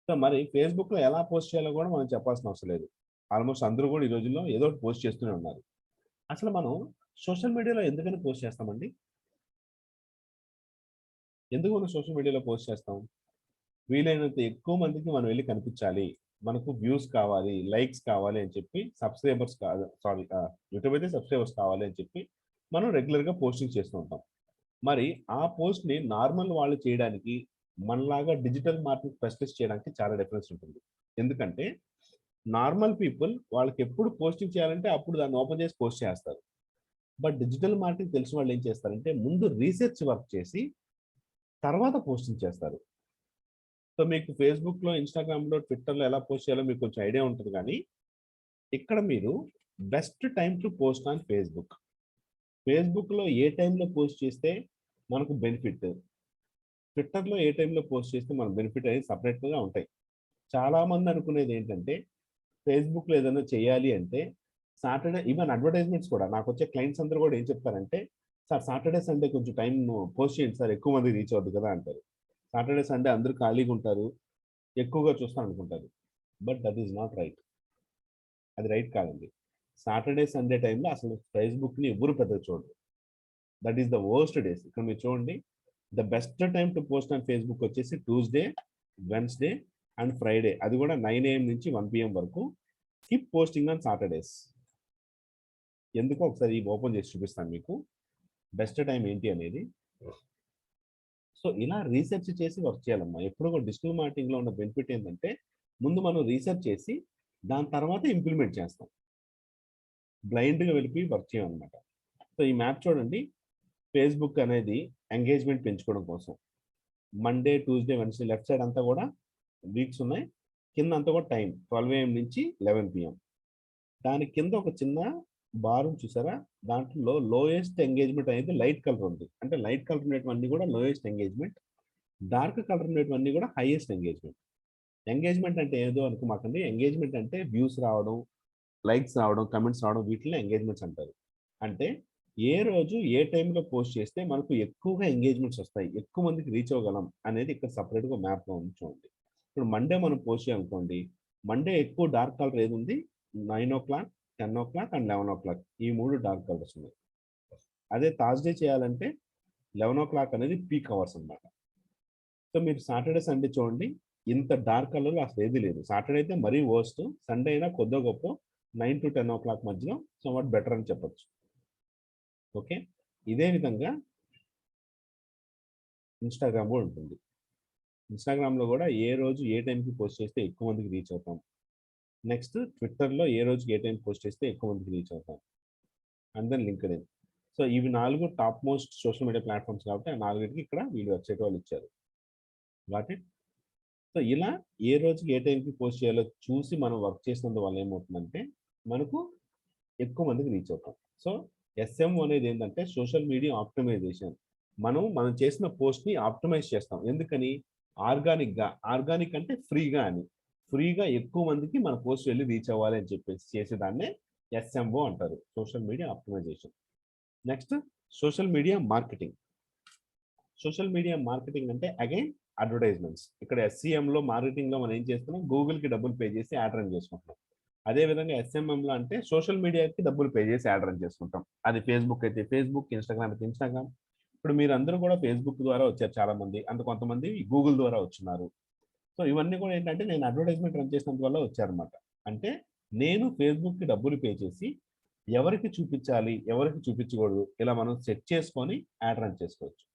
సో మరి ఫేస్బుక్లో ఎలా పోస్ట్ చేయాలో కూడా మనం చెప్పాల్సిన అవసరం లేదు. ఆల్మోస్ట్ అందరూ కూడా ఈ రోజుల్లో ఏదో ఒకటి పోస్ట్ చేస్తూనే ఉన్నారు. అసలు మనం సోషల్ మీడియాలో ఎందుకని పోస్ట్ చేస్తామండి? ఎందుకు మనం సోషల్ మీడియాలో పోస్ట్ చేస్తాం? వీలైనంత ఎక్కువ మందికి మనం వెళ్లి కనిపించాలి. మనకు వ్యూస్ కావాలి, లైక్స్ కావాలి అని చెప్పి సబ్స్క్రైబర్స్ కాదు సారీ యూట్యూబ్ అయితే సబ్స్క్రైబర్స్ కావాలి అని చెప్పి మనం రెగ్యులర్‌గా పోస్టింగ్ చేస్తూ ఉంటాం. మరి ఆ పోస్ట్‌ని నార్మల్ వాళ్ళు చేయడానికి, మనలాగా డిజిటల్ మార్కెటింగ్ స్పెషలిస్ట్ చేయడానికి చాలా డిఫరెన్స్ ఉంటుంది. ఎందుకంటే నార్మల్ పీపుల్ వాళ్ళకెప్పుడు పోస్టింగ్ చేయాలంటే అప్పుడు దాన్ని ఓపెన్ చేసి పోస్ట్ చేస్తారు. బట్ డిజిటల్ మార్కెటింగ్ తెలిసిన వాళ్ళు ఏం చేస్తారంటే ముందు రీసెర్చ్ వర్క్ చేసి తర్వాత పోస్టింగ్ చేస్తారు. సో మీకు ఫేస్‌బుక్‌లో, ఇన్‌స్టాగ్రామ్‌లో, ట్విట్టర్‌లో ఎలా పోస్ట్ చేయాలో మీకు కొంచెం ఐడియా ఉంటది గానీ, ఇక్కడ మీరు best time to post on Facebook. ఫేస్‌బుక్‌లో ఏ టైంలో పోస్ట్ చేస్తే మనకు బెనిఫిట్, ట్విట్టర్‌లో ఏ టైంలో పోస్ట్ చేస్తే మనకు బెనిఫిట్ అనేది సెపరేట్‌గా ఉంటాయి. చాలామంది అనుకునేది ఏంటంటే, ఫేస్‌బుక్‌లో ఏదైనా చేయాలి అంటే సాటర్‌డే ఈవెన్ అడ్వర్టైజ్‌మెంట్స్ కూడా నాకొచ్చే క్లయింట్స్ అందరూ కూడా ఏం చెప్తారంటే, "సార్ సాటర్‌డే, సండే కొంచెం టైమ్ పోస్ట్ చేయండి సార్ ఎక్కువ మందికి రీచ్ అవుద్ది కదా!" అంటారు. సాటర్‌డే, సండే అందరూ ఖాళీగా ఉంటారు. ఎక్కువగా చూస్తారనుకుంటారు. But that is not right. అది రైట్ కాదండి. సాటర్‌డే, సండే టైమ్‌లో అసలు ఫేస్‌బుక్‌ని ఎవ్వరు పెద్దగా చూడరు. That is the worst days. ఇక్కడ మీరు చూడండి. The best time to post on Facebook వచ్చేసి ట్యూస్‌డే, వెడ్నెస్‌డే అండ్ ఫ్రైడే. అది కూడా 9 AM నుంచి 1 PM వరకు. Keep posting on Saturdays. ఎందుకో ఒకసారి ఓపెన్ చేసి చూపిస్తాను మీకు. బెస్ట్ టైమ్ ఏంటి అనేది. సో, ఇలా రీసెర్చ్ చేసి వర్క్ చేయాలమ్మా. ఎప్పుడు కూడా డిజిటల్ మార్కెటింగ్‌లో ఉన్న బెనిఫిట్ ఏంటంటే, ముందు మనం రీసెర్చ్ చేసి దాని తర్వాత ఇంప్లిమెంట్ చేస్తాం. బ్లైండ్‌గా వెళ్ళిపోయి వర్క్ చేయమనమాట. సో, ఈ మ్యాప్ చూడండి. ఫేస్‌బుక్ అనేది ఎంగేజ్‌మెంట్ పెంచుకోవడం కోసం. Monday, Tuesday, Wednesday left side అంతా కూడా వీక్స్ ఉన్నాయి. కిందంతా కూడా టైమ్ 12 AM నుంచి 11 PM. దాని కింద ఒక చిన్న బార్ ఉంది చూసారా? దాంట్లో లోయెస్ట్ ఎంగేజ్‌మెంట్ అనేది లైట్ కలర్ ఉంది. అంటే లైట్ కలర్ ఉన్నటివన్నీ కూడా లోయెస్ట్ ఎంగేజ్‌మెంట్. డార్క్ కలర్ ఉన్నటివన్నీ కూడా హైయెస్ట్ ఎంగేజ్‌మెంట్. ఎంగేజ్‌మెంట్ అంటే ఏదో అనుకోమాకండి. ఎంగేజ్‌మెంట్ అంటే వ్యూస్ రావడం, లైక్స్ రావడం, కామెంట్స్ రావడం వీటిల్ని ఎంగేజ్‌మెంట్స్ అంటారు. అంటే ఏ రోజు ఏ టైంలో పోస్ట్ చేస్తే మనకు ఎక్కువగా ఎంగేజ్‌మెంట్స్ వస్తాయి. ఎక్కువ మందికి రీచ్ అవ్వగలం అనేది ఇక్కడ సెపరేట్‌గా మ్యాప్‌లో ఉంది చూడండి. ఇప్పుడు మండే మనం పోస్ట్ చేయాలనుకోండి. మండే ఎక్కువ డార్క్ కలర్ ఏదుంది? 9:00, 10:00 అండ్ 11:00 ఈ 3 డార్క్ కలర్స్ ఉన్నాయి. అదే థర్స్‌డే చేయాలంటే 11:00 అనేది పీక్ అవర్స్ అన్నమాట. సో మీరు సాటర్‌డే, సండే చూడండి. ఇంత డార్క్ కలర్‌లో అసలేది లేదు. సాటర్‌డే అయితే మరీ వరస్ట్. సండే అయినా కొద్దో గొప్పో 9-10:00 మధ్యలో సమ్‌వాట్ బెటర్ అని చెప్పొచ్చు. ఓకే. ఇదే విధంగా ఇన్‌స్టాగ్రామ్ గూడా ఉంటుంది. ఇన్‌స్టాగ్రామ్‌లో గూడా ఏ రోజు ఏ టైంకి పోస్ట్ చేస్తే ఎక్కువ మందికి రీచ్ అవుతాం. నెక్స్ట్ ట్విట్టర్‌లో ఏ రోజుకి ఏ టైంకి పోస్ట్ చేస్తే ఎక్కువ మందికి రీచ్ అవుతాం. And then LinkedIn. సో ఇవి 4 top most social media platforms కాబట్టి ఆ 4టికి ఇక్కడ వీళ్ళు వెబ్‌సైట్ వాళ్ళు ఇచ్చారు. Got it? సో ఇలా ఏ రోజుకి ఏ టైంకి పోస్ట్ చేయాలో చూసి మనం వర్క్ చేసినందువల్ల ఏమవుతుందంటే, మనకు ఎక్కువ మందికి రీచ్ అవుతాం. సో ఎస్ఎం అనేది ఏంటంటే సోషల్ మీడియా ఆప్టిమైజేషన్. మనం చేసిన పోస్ట్‌ని ఆప్టిమైజ్ చేస్తాం. ఎందుకని? ఆర్గానిక్‌గా. ఆర్గానిక్ అంటే ఫ్రీగా అని. ఫ్రీగా ఎక్కువ మందికి మన పోస్ట్ వెళ్లి రీచ్ అవ్వాలి అని చెప్పేసి చేసేదాన్నే ఎస్ఎంఓ అంటారు. Social media optimization. Next social media marketing. Social media marketing అంటే అగైన్ అడ్వర్టైజ్మెంట్స్. ఇక్కడ ఎస్సీఎంలో మార్కెటింగ్‌లో మనం ఏం చేస్తున్నాం? గూగుల్‌కి డబ్బులు పే చేసి యాడ్ రన్ చేసుకుంటున్నాం. అదే విధంగా ఎస్ఎంఎంలో అంటే సోషల్ మీడియాకి డబ్బులు పే చేసి యాడ్ రన్ చేసుకుంటాం. అది ఫేస్‌బుక్ అయితే ఫేస్‌బుక్, ఇన్‌స్టాగ్రామ్ అయితే ఇన్‌స్టాగ్రామ్. ఇప్పుడు మీరందరూ కూడా ఫేస్‌బుక్ ద్వారా వచ్చారు చాలామంది. కొంతమంది గూగుల్ ద్వారా వచ్చున్నారు. సో ఇవన్నీ కూడా ఏంటంటే నేను అడ్వర్టైజ్మెంట్ రన్ చేసినందువల్ల వచ్చారన్నమాట. అంటే నేను ఫేస్‌బుక్‌కి డబ్బులు పే చేసి ఎవరికి చూపించాలి? ఎవరికి చూపించకూడదు? ఇలా మనం సెట్ చేసుకొని యాడ్ రన్ చేసుకోవచ్చు.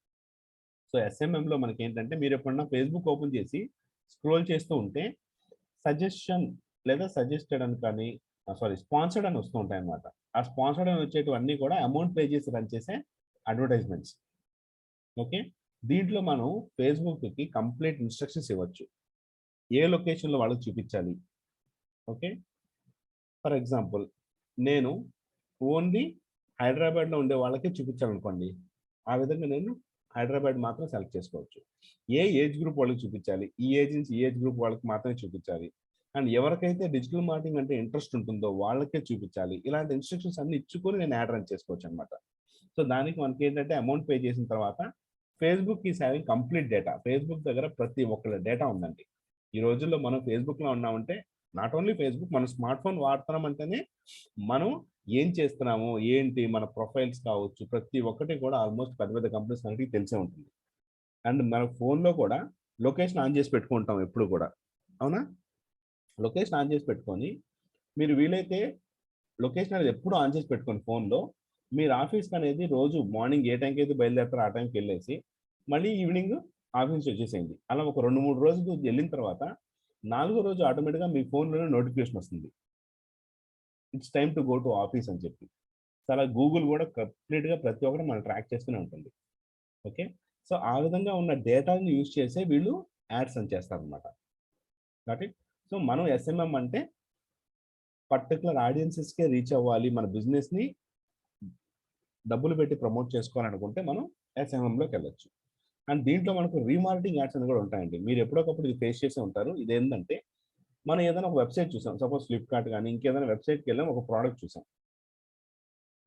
సో ఎస్ఎంఎంలో మనకేంటంటే మీరెప్పుడన్నా ఫేస్‌బుక్ ఓపెన్ చేసి స్క్రోల్ చేస్తూ ఉంటే సజెషన్ లేదా సజెస్టెడ్ అని కానీ స్పాన్సర్డ్ అని వస్తూ ఉంటాయన్నమాట. ఆ స్పాన్సర్డ్ అని వచ్చేటివన్నీ కూడా అమౌంట్ పే చేసి రన్ చేసే అడ్వర్టైజ్మెంట్స్. ఓకే. దీంట్లో మనం ఫేస్‌బుక్‌కి కంప్లీట్ ఇన్‌స్ట్రక్షన్స్ ఇవ్వచ్చు. ఏ లొకేషన్‌లో వాళ్ళకి చూపించాలి. ఓకే. ఫర్ ఎగ్జాంపుల్ నేను ఓన్లీ హైదరాబాద్‌లో ఉండే వాళ్ళకే చూపించాలనుకోండి. ఆ విధంగా నేను హైదరాబాద్ మాత్రం సెలెక్ట్ చేసుకోవచ్చు. ఏ ఏజ్ గ్రూప్ వాళ్ళకి చూపించాలి. ఈ ఏజ్ నుంచి ఈ ఏజ్ గ్రూప్ వాళ్ళకి మాత్రమే చూపించాలి. అండ్ ఎవరికైతే డిజిటల్ మార్కెటింగ్ అంటే ఇంట్రెస్ట్ ఉంటుందో వాళ్ళకే చూపించాలి. ఇలాంటి ఇన్‌స్ట్రక్షన్స్ అన్నీ ఇచ్చుకొని నేను యాడ్ రన్ చేసుకోవచ్చనమాట. సో, దానికి మనకేంటంటే అమౌంట్ పే చేసిన తర్వాత Facebook is having complete data. Facebook దగ్గర ప్రతి ఒక్కళ్ళ డేటా ఉందండి. ఈ రోజుల్లో మనం ఫేస్‌బుక్‌లో ఉన్నామంటే నాట్ ఓన్లీ ఫేస్‌బుక్ మనం స్మార్ట్ ఫోన్ వాడుతున్నామంటేనే మనం ఏం చేస్తున్నాము, ఏంటి మన ప్రొఫైల్స్ కావచ్చు, ప్రతి ఒక్కటి కూడా ఆల్మోస్ట్ పెద్ద పెద్ద కంపెనీస్ అన్నిటికీ తెలిసే ఉంటుంది. అండ్ మన ఫోన్లో కూడా లొకేషన్ ఆన్ చేసి పెట్టుకుంటాం ఎప్పుడు కూడా, అవునా? లొకేషన్ ఆన్ చేసి పెట్టుకొని మీరు వీలైతే లొకేషన్ అనేది ఎప్పుడు ఆన్ చేసి పెట్టుకోండి ఫోన్లో. మీరు ఆఫీస్కి అనేది రోజు మార్నింగ్ ఏ టైంకి అయితే బయలుదేరతారో ఆ టైంకి వెళ్ళేసి మళ్ళీ ఈవినింగ్ ఆఫీస్ నుంచి వచ్చేసేయండి. అలా ఒక 2-3 రోజులు వెళ్ళిన తర్వాత 4వ రోజు ఆటోమేటిక్గా మీ ఫోన్లోనే నోటిఫికేషన్ వస్తుంది, it's time to go to office అని చెప్పి. సో అలా గూగుల్ కూడా కంప్లీట్గా ప్రతి ఒక్కటి మనం ట్రాక్ చేస్తూనే ఉంటుంది. ఓకే. సో ఆ విధంగా ఉన్న డేటాని యూజ్ చేసే వీళ్ళు యాడ్స్ అని చేస్తారనమాట. కాబట్టి సో మనం ఎస్ఎంఎం అంటే పర్టికులర్ ఆడియన్సెస్కే రీచ్ అవ్వాలి, మన బిజినెస్ని డబ్బులు పెట్టి ప్రమోట్ చేసుకోవాలనుకుంటే మనం ఎస్ఎంఎంలోకి వెళ్ళొచ్చు. అండ్ దీంట్లో మనకు రీమార్కెటింగ్ యాడ్స్ అని కూడా ఉంటాయండి. మీరు ఎప్పుడొకప్పుడు ఇది ఫేస్ చేసే ఉంటారు. ఇదేంటంటే మనం ఏదైనా ఒక వెబ్సైట్ చూసాం, సపోజ్ ఫ్లిప్కార్ట్ కానీ ఇంకేదైనా వెబ్సైట్కి వెళ్ళాం, ఒక ప్రోడక్ట్ చూసాం.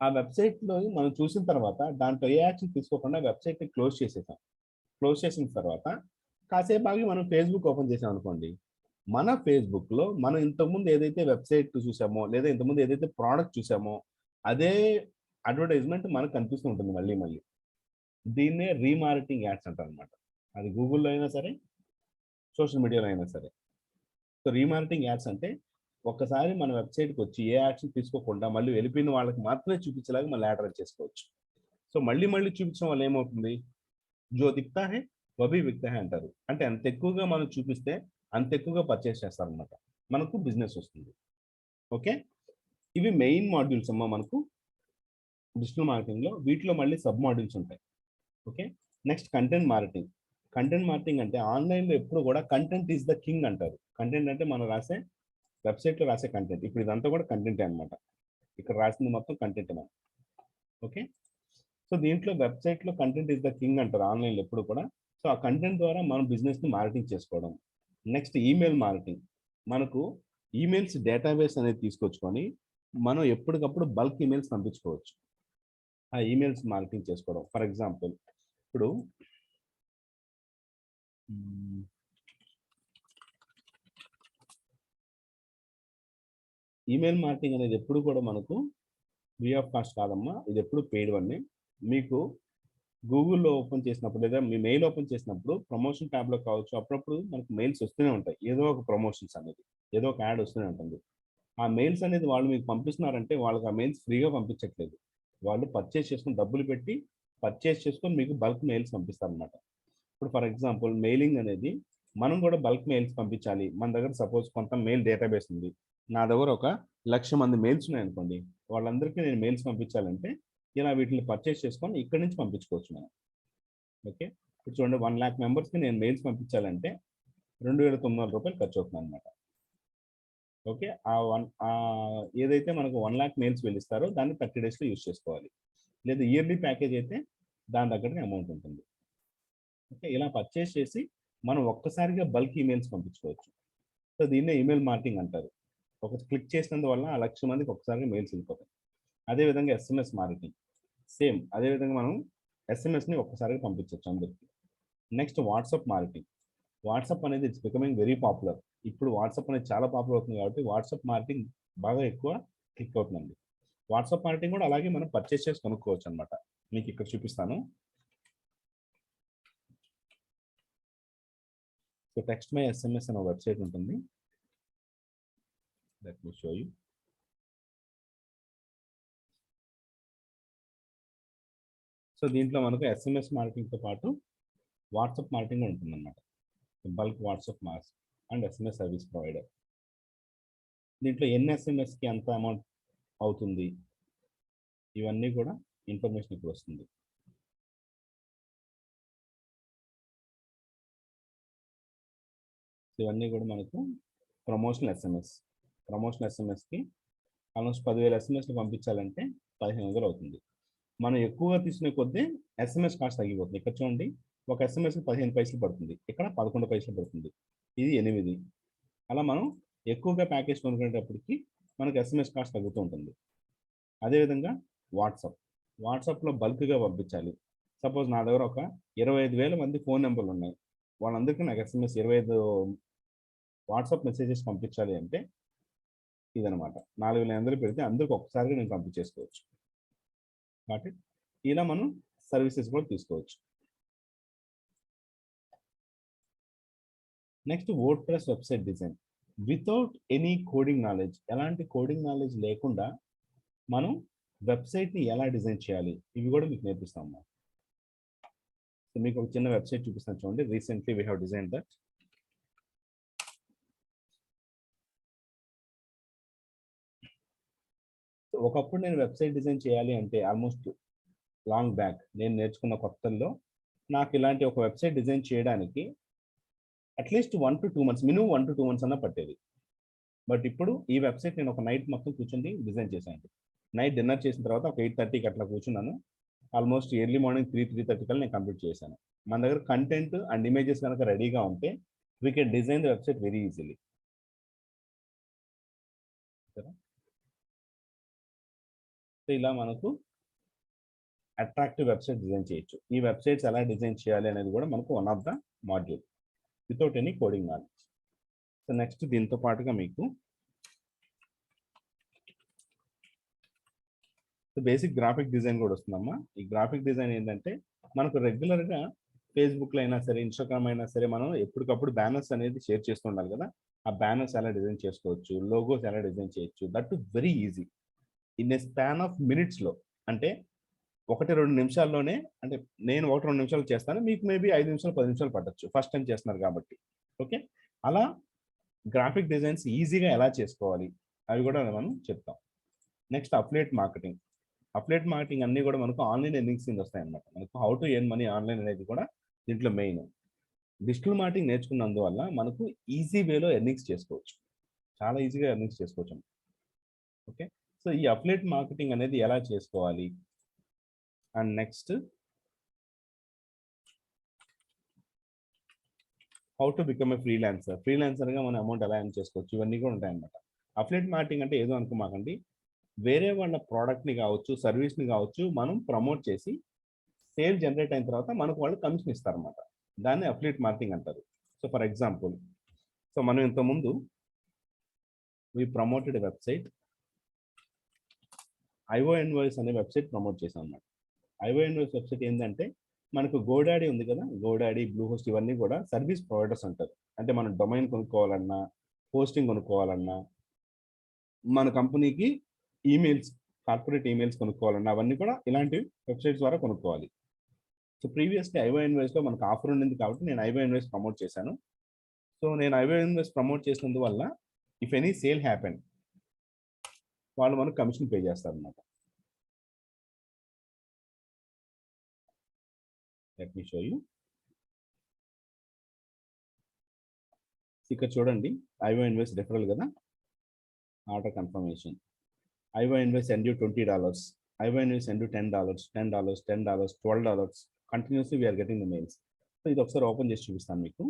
ఆ వెబ్సైట్లో మనం చూసిన తర్వాత దాంట్లో ఏ యాక్షన్ తీసుకోకుండా వెబ్సైట్ని క్లోజ్ చేసేసాం. క్లోజ్ చేసిన తర్వాత కాసేపు ఆగి మనం ఫేస్బుక్ ఓపెన్ చేసాం అనుకోండి, మన ఫేస్బుక్లో మనం ఇంతకుముందు ఏదైతే వెబ్సైట్ చూసామో లేదా ఇంతకుముందు ఏదైతే ప్రోడక్ట్ చూసామో అదే అడ్వర్టైజ్మెంట్ మనకు కనిపిస్తూ ఉంటుంది మళ్ళీ మళ్ళీ. దీన్నే రీమార్కెటింగ్ యాడ్స్ అంటారు అనమాట. అది గూగుల్లో అయినా సరే, సోషల్ మీడియాలో అయినా సరే. సో రీమార్కెటింగ్ యాడ్స్ అంటే ఒక్కసారి మన వెబ్సైట్కి వచ్చి ఏ యాక్షన్ తీసుకోకుండా మళ్ళీ వెళ్ళిపోయిన వాళ్ళకి మాత్రమే చూపించేలాగా మళ్ళీ యాడ్ రన్ చేసుకోవచ్చు. సో మళ్ళీ మళ్ళీ చూపించడం వల్ల ఏమవుతుంది, జో దిక్తా హే వబీ విక్తా హే అంటారు. అంటే అంత ఎక్కువగా మనం చూపిస్తే అంత ఎక్కువగా పర్చేస్ చేస్తారనమాట, మనకు బిజినెస్ వస్తుంది. ఓకే. ఇవి మెయిన్ మాడ్యూల్స్ అమ్మా మనకు డిజిటల్ మార్కెటింగ్లో. వీటిలో మళ్ళీ సబ్ మాడ్యూల్స్ ఉంటాయి. Okay. Next content marketing. Content marketing అంటే ఆన్లైన్లో ఎప్పుడు కూడా కంటెంట్ ఈజ్ ద కింగ్ అంటారు. కంటెంట్ అంటే మనం రాసే వెబ్సైట్లో రాసే కంటెంట్. ఇప్పుడు ఇదంతా కూడా కంటెంటే అనమాట. ఇక్కడ రాసింది మొత్తం కంటెంట్ మనం. ఓకే. సో దీంట్లో వెబ్సైట్లో కంటెంట్ ఈజ్ ద కింగ్ అంటారు ఆన్లైన్లో ఎప్పుడు కూడా. సో ఆ కంటెంట్ ద్వారా మనం బిజినెస్ని మార్కెటింగ్ చేసుకోవడం. Next email marketing. మనకు ఈమెయిల్స్ డేటాబేస్ అనేది తీసుకొచ్చుకొని మనం ఎప్పటికప్పుడు బల్క్ ఈమెయిల్స్ పంపించుకోవచ్చు. ఆ ఈమెయిల్స్ మార్కెటింగ్ చేసుకోవడం. ఫర్ ఎగ్జాంపుల్ ఇప్పుడు ఈమెయిల్ మార్కెటింగ్ అనేది ఎప్పుడు కూడా మనకు ఫ్రీ ఆఫ్ కాస్ట్ కాదమ్మా, ఇది ఎప్పుడు పెయిడ్ వన్నే. మీకు గూగుల్లో ఓపెన్ చేసినప్పుడు లేదా మీ మెయిల్ ఓపెన్ చేసినప్పుడు ప్రమోషన్ ట్యాబ్లో కావచ్చు, అప్పుడప్పుడు మనకు మెయిల్స్ వస్తూనే ఉంటాయి, ఏదో ఒక ప్రమోషన్స్ అనేది, ఏదో ఒక యాడ్ వస్తూనే ఉంటుంది. ఆ మెయిల్స్ అనేది వాళ్ళు మీకు పంపిస్తున్నారంటే వాళ్ళకి ఆ మెయిల్స్ ఫ్రీగా పంపించట్లేదు, వాళ్ళు పర్చేస్ చేసుకుని డబ్బులు పెట్టి పర్చేస్ చేసుకొని మీకు బల్క్ మెయిల్స్ పంపిస్తారనమాట. ఇప్పుడు ఫర్ ఎగ్జాంపుల్ మెయిలింగ్ అనేది మనం కూడా బల్క్ మెయిల్స్ పంపించాలి. మన దగ్గర సపోజ్ కొంత మెయిల్ డేటాబేస్ ఉంది, నా దగ్గర ఒక 1,00,000 మంది మెయిల్స్ ఉన్నాయనుకోండి, వాళ్ళందరికీ నేను మెయిల్స్ పంపించాలంటే ఇలా వీటిని పర్చేస్ చేసుకొని ఇక్కడి నుంచి పంపించుకోవచ్చు మనం. ఓకే. ఇప్పుడు చూడండి 1,00,000 మెంబర్స్కి నేను మెయిల్స్ పంపించాలంటే 2,900 రూపాయలు ఖర్చు అవుతుంది అనమాట. ఓకే. ఏదైతే మనకు 1,00,000 మెయిల్స్ వెళ్ళిస్తారో దాన్ని 30 డేస్లో యూజ్ చేసుకోవాలి. లేదా ఇయర్లీ ప్యాకేజ్ అయితే దాని తగ్గట్టుగా అమౌంట్ ఉంటుంది. ఓకే. ఇలా పర్చేస్ చేసి మనం ఒక్కసారిగా బల్క్ ఈమెయిల్స్ పంపించుకోవచ్చు. సో దీన్నే ఈమెయిల్ మార్కెటింగ్ అంటారు. ఒక క్లిక్ చేసినందువల్ల ఆ 1,00,000 మందికి ఒక్కసారిగా మెయిల్స్ వెళ్ళిపోతాయి. అదేవిధంగా ఎస్ఎంఎస్ మార్కెటింగ్ సేమ్ అదేవిధంగా మనం ఎస్ఎంఎస్ని ఒక్కసారిగా పంపించవచ్చు అందరికి. Next WhatsApp marketing. వాట్సాప్ అనేది ఇట్స్ బికమింగ్ వెరీ పాపులర్. ఇప్పుడు వాట్సాప్ అనేది చాలా పాపులర్ అవుతుంది కాబట్టి వాట్సాప్ మార్కెటింగ్ బాగా ఎక్కువ క్లిక్ అవుతుందండి. వాట్సాప్ మార్కెటింగ్ కూడా అలాగే మనం పర్చేస్ చేసి కొనుక్కోవచ్చు అనమాట. మీకు ఇక్కడ చూపిస్తాను. సో టెక్స్ట్ మై ఎస్ఎంఎస్ అనే వెబ్సైట్ ఉంటుంది. Let me show you. So దీంట్లో మనకు ఎస్ఎంఎస్ మార్కెటింగ్తో పాటు వాట్సాప్ మార్కెటింగ్ ఉంటుంది అనమాట. Bulk WhatsApp mass and SMS service provider. దీంట్లో ఎన్ని ఎస్ఎంఎస్కి ఎంత అమౌంట్ అవుతుంది, ఇవన్నీ కూడా ఇన్ఫర్మేషన్ ఇప్పుడు వస్తుంది. ఇవన్నీ కూడా మనకు ప్రమోషనల్ ఎస్ఎంఎస్కి ఆల్మోస్ట్ 10,000 ఎస్ఎంఎస్లు పంపించాలంటే 1500 అవుతుంది. మనం ఎక్కువగా తీసుకునే కొద్దీ ఎస్ఎంఎస్ కాస్ట్ తగ్గిపోతుంది. ఇక్కడ చూడండి, ఒక ఎస్ఎంఎస్కి 15 పైసలు పడుతుంది, ఇక్కడ 11 పైసలు పడుతుంది, ఇది 8. అలా మనం ఎక్కువగా ప్యాకేజ్ కొనుక్కునేటప్పటికి మనకు ఎస్ఎంఎస్ కాస్ట్ తగ్గుతూ ఉంటుంది. అదేవిధంగా వాట్సాప్లో బల్క్గా పంపించాలి. సపోజ్ నా దగ్గర ఒక 25,000 మంది ఫోన్ నెంబర్లు ఉన్నాయి, వాళ్ళందరికీ నాకు ఎస్ఎంఎస్ 25 వాట్సాప్ మెసేజెస్ పంపించాలి అంటే ఇదనమాట 4,500 పెడితే అందరికి ఒక్కసారిగా నేను పంపించేసుకోవచ్చు. కాబట్టి ఇలా మనం సర్వీసెస్ కూడా తీసుకోవచ్చు. Next word press website design without any coding knowledge. ఎలాంటి కోడింగ్ నాలెడ్జ్ లేకుండా మనం వెబ్సైట్ని ఎలా డిజైన్ చేయాలి ఇవి కూడా మీకు నేర్పిస్తాం. సో మీకు ఒక చిన్న వెబ్సైట్ చూపిస్తాను చూడండి. Recently we have design that. ఒకప్పుడు నేను వెబ్సైట్ డిజైన్ చేయాలి అంటే ఆల్మోస్ట్ లాంగ్ బ్యాక్ నేను నేర్చుకున్న కొత్తల్లో నాకు ఇలాంటి ఒక వెబ్సైట్ డిజైన్ చేయడానికి at least 1 to 2 months, minimum 1 to 2 months అన్న పట్టేది. బట్ ఇప్పుడు ఈ వెబ్సైట్ నేను ఒక నైట్ మొత్తం కూర్చొని డిజైన్ చేశాను. నైట్ డిన్నర్ చేసిన తర్వాత ఒక 8:30కి అట్లా కూర్చున్నాను. ఆల్మోస్ట్ ఎర్లీ మార్నింగ్ 3:30 కల్లా నేను కంప్లీట్ చేశాను. మన దగ్గర కంటెంట్ అండ్ ఇమేజెస్ కనుక రెడీగా ఉంటే we can design the website very easily. So ఇలా మనకు అట్రాక్టివ్ వెబ్సైట్ డిజైన్ చేయొచ్చు. ఈ వెబ్సైట్స్ ఎలా డిజైన్ చేయాలి అనేది కూడా మనకు one of the module without any coding knowledge. So next దీంతో పాటుగా మీకు బేసిక్ గ్రాఫిక్ డిజైన్ కూడా వస్తుందమ్మా. ఈ గ్రాఫిక్ డిజైన్ ఏంటంటే మనకు రెగ్యులర్గా ఫేస్బుక్లో అయినా సరే, ఇన్స్టాగ్రామ్ అయినా సరే, మనం ఎప్పటికప్పుడు బ్యానర్స్ అనేది షేర్ చేస్తూ ఉండాలి కదా. ఆ బ్యానర్స్ ఎలా డిజైన్ చేసుకోవచ్చు, లోగోస్ ఎలా డిజైన్ చేయొచ్చు, that very easy in a span of మినిట్స్లో. అంటే 1-2 నిమిషాల్లోనే, అంటే నేను 1-2 నిమిషాలు చేస్తాను, మీకు మేబీ 5 నిమిషాలు 10 నిమిషాలు పట్టచ్చు ఫస్ట్ టైం చేస్తున్నారు కాబట్టి. ఓకే, అలా గ్రాఫిక్ డిజైన్స్ ఈజీగా ఎలా చేసుకోవాలి అవి కూడా మనం చెప్తాం. Next affiliate marketing. Affiliate marketing అన్ని కూడా మనకు ఆన్లైన్ ఎర్నింగ్స్ కింద వస్తాయి అన్నమాట. మనకు how to earn money online అనేది కూడా దీంట్లో మెయిన్. డిజిటల్ మార్కెటింగ్ నేర్చుకున్నందువల్ల మనకు ఈజీ వేలో ఎర్నింగ్స్ చేసుకోవచ్చు, చాలా ఈజీగా ఎర్నింగ్స్ చేసుకోవచ్చు. ఓకే, సో ఈ అఫిలియేట్ మార్కెటింగ్ అనేది ఎలా చేసుకోవాలి. And next how to become a freelancer. ఫ్రీలాన్సర్గా మన అమౌంట్ ఎలా ఎర్న్ చేసుకోవచ్చు, ఇవన్నీ కూడా ఉంటాయి అన్నమాట. అఫిలియేట్ మార్కెటింగ్ అంటే ఏదో అనుకోమాకండి, వేరే వాళ్ళ ప్రోడక్ట్ని కావచ్చు, సర్వీస్ని కావచ్చు, మనం ప్రమోట్ చేసి సేల్ జనరేట్ అయిన తర్వాత మనకు వాళ్ళు కమిషన్ ఇస్తారన్నమాట. దాన్ని అఫిలియేట్ మార్కెటింగ్ అంటారు. సో ఫర్ ఎగ్జాంపుల్, సో మనం ఇంతకుముందు వి ప్రమోటెడ్ వెబ్సైట్ ఐవో ఇన్వాయిస్ అనే వెబ్సైట్ ప్రమోట్ చేసాం అన్నమాట. ఐవో ఇన్వాయిస్ వెబ్సైట్ ఏంటంటే మనకు గోడాడీ ఉంది కదా, గోడాడీ, బ్లూ హోస్ట్ ఇవన్నీ కూడా సర్వీస్ ప్రొవైడర్స్ అంటారు. అంటే మనం డొమైన్ కొనుక్కోవాలన్నా, హోస్టింగ్ కొనుక్కోవాలన్నా, మన కంపెనీకి ఈమెయిల్స్, కార్పొరేట్ ఈమెయిల్స్ కొనుక్కోవాలన్నా అవన్నీ కూడా ఇలాంటి వెబ్సైట్స్ ద్వారా కొనుక్కోవాలి. సో ప్రీవియస్లీ ఐవో ఇన్వాయిస్లో మనకు ఆఫర్ ఉండింది కాబట్టి నేను ఐవో ఇన్వాయిస్ ప్రమోట్ చేశాను. సో నేను ఐవో ఇన్వాయిస్ ప్రమోట్ చేసినందువల్ల ఇఫ్ ఎనీ సేల్ హ్యాపెన్ వాళ్ళు మనకు కమిషన్ పే చేస్తారు అన్నమాట. Let me show you. ఇక్కడ చూడండి, ఐవో ఇన్వాయిస్ రెఫరల్ కదా, order confirmation. IO invoice send you $20, IO invoice send you $10, $12. Continuously we are getting the mails. So ఇది ఒకసారి ఓపెన్ చేసి చూపిస్తాను మీకు.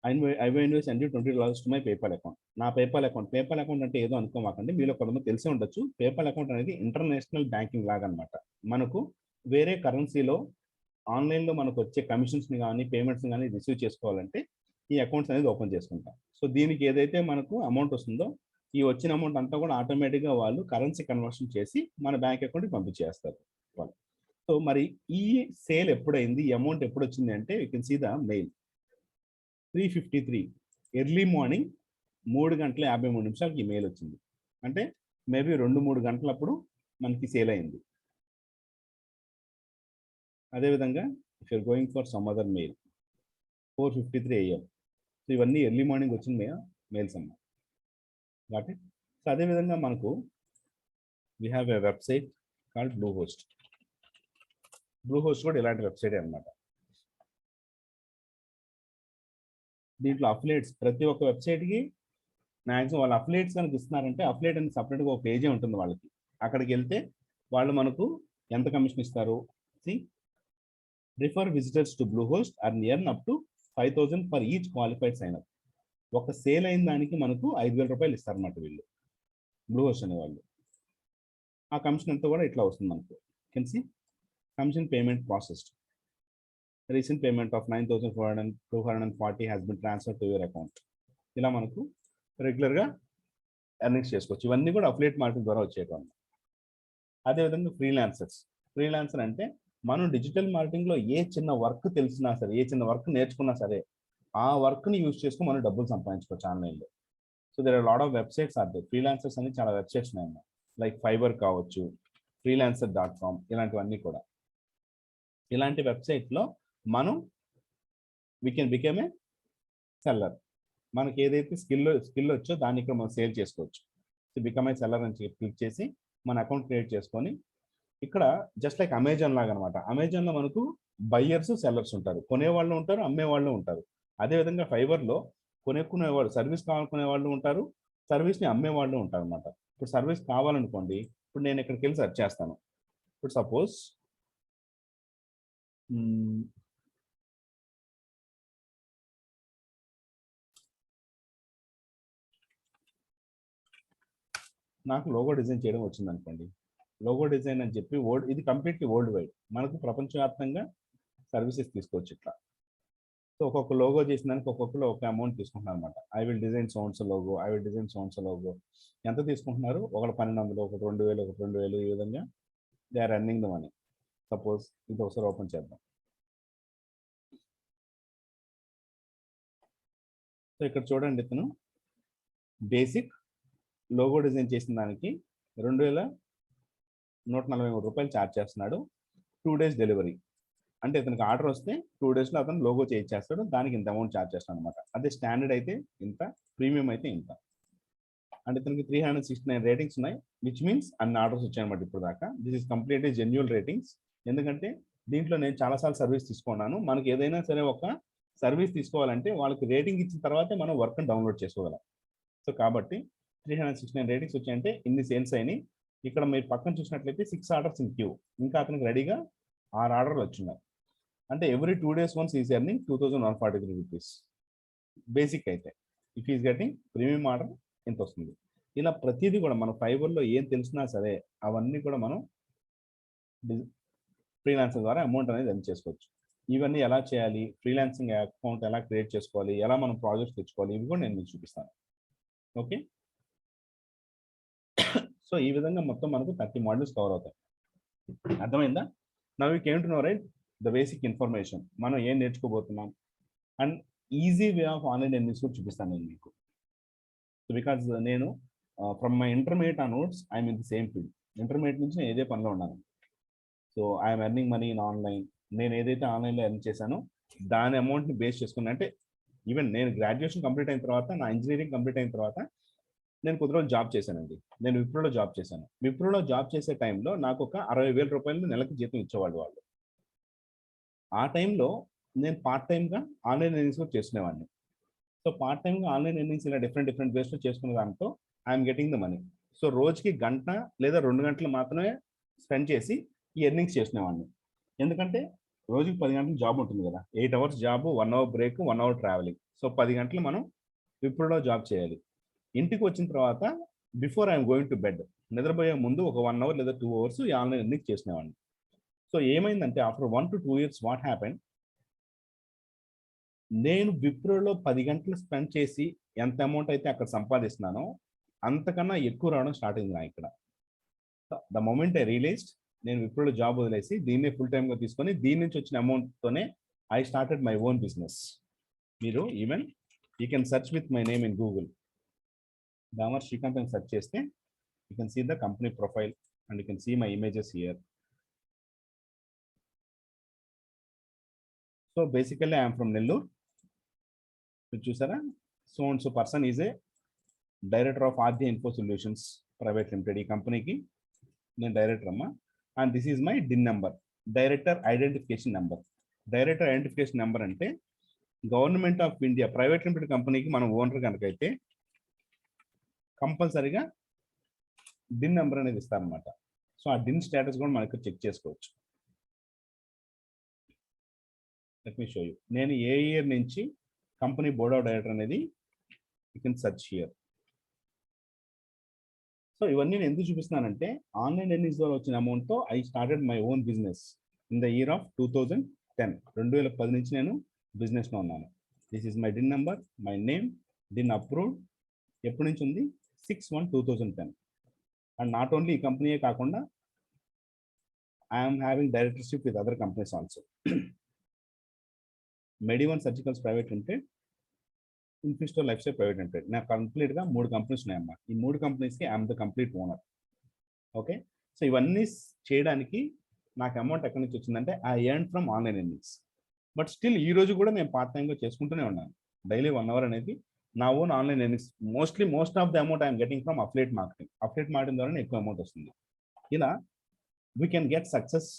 IO invoice send you $20 to my PayPal account. నా PayPal account, PayPal account అంటే ఏదో అనుకోమాకండి, మీలో కొంతమంది తెలిసే ఉండొచ్చు. పేపాల్ అకౌంట్ అనేది ఇంటర్నేషనల్ బ్యాంకింగ్ లాగా అనమాట. మనకు వేరే కరెన్సీలో ఆన్లైన్లో మనకు వచ్చే కమిషన్స్ని కానీ, పేమెంట్స్ని కానీ రిసీవ్ చేసుకోవాలంటే ఈ అకౌంట్స్ అనేది ఓపెన్ చేసుకుంటాం. సో దీనికి ఏదైతే మనకు అమౌంట్ వస్తుందో ఈ వచ్చిన అమౌంట్ అంతా కూడా ఆటోమేటిక్గా వాళ్ళు కరెన్సీ కన్వర్షన్ చేసి మన బ్యాంక్ అకౌంట్కి పంపించేస్తారు వాళ్ళు. సో మరి ఈ సేల్ ఎప్పుడైంది, ఈ అమౌంట్ ఎప్పుడు వచ్చింది అంటే you can see the mail 3:53 early morning 3:53 ఈ మెయిల్ వచ్చింది. అంటే మేబీ 2-3 గంటలప్పుడు మనకి సేల్ అయింది. అదేవిధంగా if you're going for some other mail 4:53 AM. So ఇవన్నీ ఎర్లీ మార్నింగ్ వచ్చిన మెయిల్స్ అన్నమాట. కాబట్టి సో అదేవిధంగా మనకు we have a website called blue host. Blue host కూడా ఇలాంటి వెబ్సైట్ అనమాట. దీంట్లో అఫిలియేట్స్, ప్రతి ఒక్క వెబ్సైట్కి మ్యాక్సిమం వాళ్ళు అఫిలియేట్స్ కనుక ఇస్తున్నారంటే అఫిలియేట్ అని సపరేట్గా ఒక పేజీ ఉంటుంది వాళ్ళకి. అక్కడికి వెళ్తే వాళ్ళు మనకు ఎంత కమిషన్ ఇస్తారు. Refer visitors to Bluehost and earn up to 5,000 for each qualified sign up. ఒక సేల్ అయిన దానికి మనకు 5,000 రూపాయలు ఇస్తారన్నమాట వీళ్ళు, బ్లూ హోస్ట్ అనేవాళ్ళు. ఆ కమిషన్ అంతా కూడా ఇట్లా వస్తుంది మనకు. Can see commission payment processed. Recent payment of 9,240 has been transferred to your account. ఇలా మనకు రెగ్యులర్గా ఎర్నింగ్స్ చేసుకోవచ్చు. ఇవన్నీ కూడా అఫిలియేట్ మార్కెటింగ్ ద్వారా వచ్చేటువంటి. అదేవిధంగా ఫ్రీలాన్సర్ అంటే మనం డిజిటల్ మార్కెటింగ్లో ఏ చిన్న వర్క్ తెలిసినా సరే, ఏ చిన్న వర్క్ నేర్చుకున్నా సరే, ఆ వర్క్ని యూజ్ చేసుకుని మనం డబ్బులు సంపాదించుకోవచ్చు ఆన్లైన్లో. So there are lot of websites are there. Freelancers అని చాలా వెబ్సైట్స్ ఉన్నాయి, లైక్ ఫైబర్ కావచ్చు, freelancer.com, ఇలాంటివన్నీ కూడా. ఇలాంటి వెబ్సైట్లో మనం we can become a seller. మనకి ఏదైతే స్కిల్ వచ్చో దాన్ని ఇక్కడ మనం సేల్ చేసుకోవచ్చు. సో బికమ్ ఏ సెల్లర్ అని క్లిక్ చేసి మన అకౌంట్ క్రియేట్ చేసుకొని, ఇక్కడ జస్ట్ లైక్ అమెజాన్ లాగా అనమాట. అమెజాన్లో మనకు బయ్యర్స్ సెల్లర్స్ ఉంటారు, కొనేవాళ్ళు ఉంటారు, అమ్మేవాళ్ళు ఉంటారు. అదేవిధంగా ఫైబర్లో కొనుక్కునేవాళ్ళు, సర్వీస్ కావాలనుకునే వాళ్ళు ఉంటారు, సర్వీస్ని అమ్మేవాళ్ళు ఉంటారు అనమాట. ఇప్పుడు సర్వీస్ కావాలనుకోండి, ఇప్పుడు నేను ఇక్కడికి వెళ్ళి సెర్చ్ చేస్తాను. ఇప్పుడు సపోజ్ నాకు లోగో డిజైన్ చేయడం వచ్చింది అనుకోండి. లోగో డిజైన్ అని చెప్పి ఇది కంప్లీట్లీ వరల్డ్ వైడ్, మనకు ప్రపంచవ్యాప్తంగా సర్వీసెస్ తీసుకోవచ్చు ఇట్లా. సో ఒక్కొక్క లోగో చేసిన దానికి ఒక్కొక్కరు ఒక అమౌంట్ తీసుకుంటున్నారు అనమాట. I will design sons logo, I will design sons logo. ఎంత తీసుకుంటున్నారు? ఒకటి 1200, ఒకటి 2000, ఒకటి 2000, ఈ విధంగా they are running the money. Suppose ఇది ఒకసారి ఓపెన్ చేద్దాం. సో ఇక్కడ చూడండి, ఇతను బేసిక్ లోగో డిజైన్ చేసిన దానికి 2143 రూపాయలు ఛార్జ్ చేస్తున్నాడు. 2 days డెలివరీ. అంటే ఇతనికి ఆర్డర్ వస్తే 2 daysలో అతను లోగో చేయించేస్తాడు, దానికి ఇంత అమౌంట్ ఛార్జ్ చేస్తాడు అనమాట. అదే స్టాండర్డ్ అయితే ఇంత, ప్రీమియం అయితే ఇంత. అంటే ఇతనికి 369 రేటింగ్స్ ఉన్నాయి, విచ్ మీన్స్ అన్ని ఆర్డర్స్ వచ్చాయన్నమాట ఇప్పుడు దాకా. This is completely genuine ratings. ఎందుకంటే దీంట్లో నేను చాలాసార్లు సర్వీస్ తీసుకున్నాను. మనకి ఏదైనా సరే ఒక సర్వీస్ తీసుకోవాలంటే వాళ్ళకి రేటింగ్ ఇచ్చిన తర్వాతే మనం వర్క్ని డౌన్లోడ్ చేసుకోగలం. సో కాబట్టి 369 రేటింగ్స్ వచ్చాయంటే ఇన్ని సేల్స్ అయినాయి. ఇక్కడ మీరు పక్కన చూసినట్లయితే 6 ఆర్డర్స్ ఇన్ క్యూ, ఇంకా అతనికి రెడీగా 6 ఆర్డర్లు వచ్చినాయి. అంటే every 2 days once is earning 2143 rupees basic అయితే. If is getting premium order ఎంత వస్తుంది. ఇలా ప్రతిదీ కూడా మన ఫైబర్లో ఏం తెలిసినా సరే అవన్నీ కూడా మనం ఫ్రీలాన్సింగ్ ద్వారా అమౌంట్ అనేది ఎర్న్ చేసుకోవచ్చు. ఇవన్నీ ఎలా చేయాలి, ఫ్రీలాన్సింగ్ అకౌంట్ ఎలా క్రియేట్ చేసుకోవాలి, ఎలా మనం ప్రాజెక్ట్స్ తెచ్చుకోవాలి, ఇవి కూడా నేను మీకు చూపిస్తాను. ఓకే, సో ఈ విధంగా మొత్తం మనకు 30 మాడ్యూల్స్ కవర్ అవుతాయి. అర్థమైందా? Now you came to know right the basic information, మనం ఏం నేర్చుకోబోతున్నాం and easy way of online earnings కూడా చూపిస్తాను నేను మీకు. సో బికాజ్ నేను from my intermediate onwards I'm in the same field. Intermediate నుంచి నేను ఏదే పనిలో ఉన్నాను. So I'm earning money in online. నేను ఏదైతే ఆన్లైన్లో ఎర్న్ చేశానో దాని అమౌంట్ని బేస్ చేసుకుని, అంటే ఈవెన్ నేను గ్రాడ్యుయేషన్ కంప్లీట్ అయిన తర్వాత, నా ఇంజనీరింగ్ కంప్లీట్ అయిన తర్వాత నేను కొద్ది రోజులు జాబ్ చేశానండి. నేను విప్రోలో జాబ్ చేశాను. విప్రోలో జాబ్ చేసే టైంలో నాకు ఒక 60,000 రూపాయలు నెలకు జీతం ఇచ్చేవాళ్ళు వాళ్ళు. ఆ టైంలో నేను పార్ట్ టైంగా ఆన్లైన్ ఎర్నింగ్స్ కూడా చేసుకునేవాడిని. సో పార్ట్ టైంగా ఆన్లైన్ ఎర్నింగ్స్ ఇలా డిఫరెంట్ వేస్లో చేసుకునే దాంతో I'm getting the money. So రోజుకి గంట లేదా 2 గంటలు మాత్రమే స్పెండ్ చేసి ఈ ఎర్నింగ్స్ చేసుకునేవాడిని. ఎందుకంటే రోజుకి 10 గంటలు జాబ్ ఉంటుంది కదా, 8 hours job, 1 hour break, 1 hour travelling. So 10 గంటలు మనం విప్రోలో జాబ్ చేయాలి. ఇంటికి వచ్చిన తర్వాత before I'm going to bed, నిద్రపోయే ముందు ఒక 1 hour లేదా 2 hours ఈ ఆన్లైన్ ఎర్నింగ్స్ చేసుకునేవాడిని. సో ఏమైందంటే after 1 to 2 years what happen, నేను విప్రోలో 10 గంటలు స్పెండ్ చేసి ఎంత అమౌంట్ అయితే అక్కడ సంపాదిస్తున్నానో అంతకన్నా ఎక్కువ రావడం స్టార్ట్ అయింది నా ఇక్కడ. ద మూమెంట్ ఐ రియలైజ్డ్, నేను విప్రోలో జాబ్ వదిలేసి దీన్నే ఫుల్ టైమ్గా తీసుకొని దీని నుంచి వచ్చిన అమౌంట్తోనే I started my own business. మీరు even you can search with my name in Google, Damar Srikanth అని సెర్చ్ చేస్తే you can see the company profile and you can see my images here. So basically I'm from Nellore. మీరు చూసారా, so and so person is a director of Aadya info solutions private limited. ఈ కంపెనీకి నేను director అమ్మా. And this is my DIN number, director identification number. Director identification number అంటే government of India private limited కంపెనీకి మనం owner కనుకైతే కంపల్సరీగా DIN number అనేది ఇస్తారనమాట. సో ఆ డిన్ స్టేటస్ కూడా మనకు చెక్ చేసుకోవచ్చు. Let me show you. నేను ఏ ఇయర్ నుంచి కంపెనీ బోర్డ్ ఆఫ్ డైరెక్టర్ అనేది you can search here. So ఇవన్నీ నేను ఎందుకు చూపిస్తున్నానంటే ఆన్లైన్ ఎర్నింగ్స్ ద్వారా వచ్చిన అమౌంట్తో I started my own business in the year of 2010. 2010 నుంచి నేను బిజినెస్లో ఉన్నాను. This is my DIN number, my name దీన్ని అప్రూవ్డ్ ఎప్పటి నుంచి ఉంది? 6/1/2010. అండ్ నాట్ ఓన్లీ ఈ కంపెనీయే కాకుండా I'm having directorship with other companies also. Medione surgicals private limited, ఇన్ఫిస్టో లైఫ్ స్టైల్ ప్రైవేట్ లిమిటెడ్. నాకు కంప్లీట్గా 3 కంపెనీస్ ఉన్నాయమ్మా. ఈ 3 కంపెనీస్కి I'm the complete owner. Okay, so ఇవన్నీ చేయడానికి నాకు అమౌంట్ ఎక్కడి నుంచి వచ్చిందంటే I earn from online earnings. But still ఈ రోజు కూడా నేను పార్ట్ టైంగా చేసుకుంటూనే ఉన్నాను. డైలీ 1 hour అనేది నా own online earnings. Most of the amount I'm getting from affiliate marketing. Affiliate marketing ద్వారా ఎక్కువ అమౌంట్ వస్తుంది. ఇలా we can get success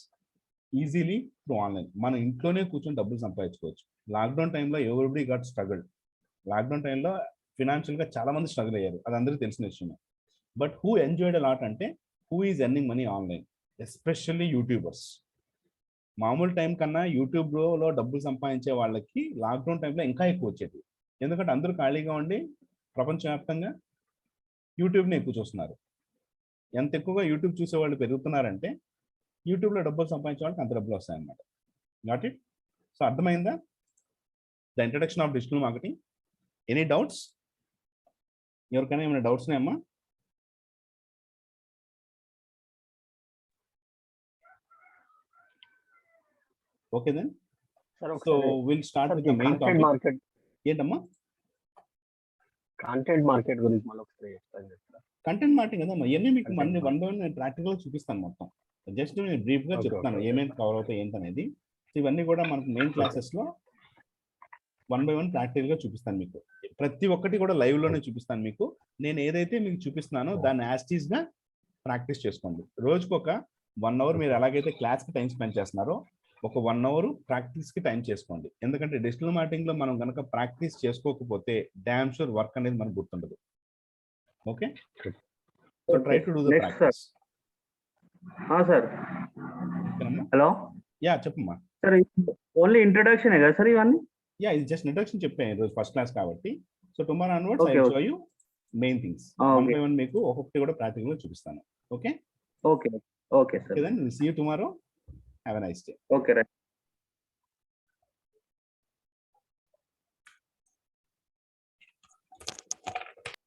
easily through online. మన ఇంట్లోనే కూర్చొని డబ్బులు సంపాదించుకోవచ్చు. లాక్డౌన్ టైంలో ఎవ్రీబడి గట్ స్ట్రగుల్. లాక్డౌన్ టైంలో ఫినాన్షియల్గా చాలా మంది స్ట్రగుల్ అయ్యారు, అది అందరికీ తెలిసిన విషయమే. But who enjoyed a lot అంటే who is earning money online, especially youtubers. మామూలు టైం కన్నా యూట్యూబ్లో డబ్బులు సంపాదించే వాళ్ళకి లాక్డౌన్ టైంలో ఇంకా ఎక్కువ వచ్చేది. ఎందుకంటే అందరూ ఖాళీగా ఉండి ప్రపంచవ్యాప్తంగా యూట్యూబ్ని ఎక్కువ చూస్తున్నారు. ఎంత ఎక్కువగా యూట్యూబ్ చూసే వాళ్ళు పెరుగుతున్నారంటే యూట్యూబ్లో డబ్బులు సంపాదించే వాళ్ళకి అంత డబ్బులు వస్తాయన్నమాట. Got it? సో అర్థమైందా the introduction of digital marketing? Any doubts? ఎవరికైనా ఏమైనా డౌట్స్ ఉన్నాయమ్మా? Okay then. So will start with the main topic. Market ఏంటమ్మా? కంటెంట్ మార్కెట్ గురించి మళ్ళీ ఒకసారి చెప్తాను. కంటెంట్ మార్కెటింగ్ కదమ్మా. ఇవన్నీ మీకు మళ్ళీ 1 by 1 నేను ప్రాక్టికల్గా చూపిస్తాను మొత్తం. జస్ట్ నేను బ్రీఫ్గా చెప్తాను ఏమేమి కవర్ అవుతాయి ఏంటనేది. సో ఇవన్నీ కూడా మనకు మెయిన్ క్లాసెస్లో 1 by 1 ప్రాక్టికల్గా చూపిస్తాను మీకు. ప్రతి ఒక్కటి కూడా లైవ్లోనే చూపిస్తాను మీకు. నేను ఏదైతే మీకు చూపిస్తున్నానో దాన్ని యాస్టీస్గా ప్రాక్టీస్ చేసుకోండి. రోజుకు ఒక 1 hour మీరు ఎలాగైతే క్లాస్కి టైం స్పెండ్ చేస్తున్నారో ఒక 1 hour ప్రాక్టీస్కి టైం చేసుకోండి. ఎందుకంటే డిజిటల్ మార్కెటింగ్లో మనం కనుక ప్రాక్టీస్ చేసుకోకపోతే డామ్ షూర్ వర్క్ అనేది మనకు గుర్తుండదు. Okay, so try to do the practice. Sir hello, yeah చెప్పమ్మా. సార్ ఓన్లీ ఇంట్రడక్షన్ కదా సార్ ఇవన్నీ? యా, ఇది జస్ట్ ఇంట్రడక్షన్ చెప్పాను ఈరోజు ఫస్ట్ క్లాస్ కాబట్టి. So tomorrow onwards I will show you main things. 1 by 1 మీకు ఒక్కొక్కటి కూడా ప్రాక్టికల్గా చూపిస్తాను. Okay okay okay sir. Then see you tomorrow. Have a nice day. Okay right.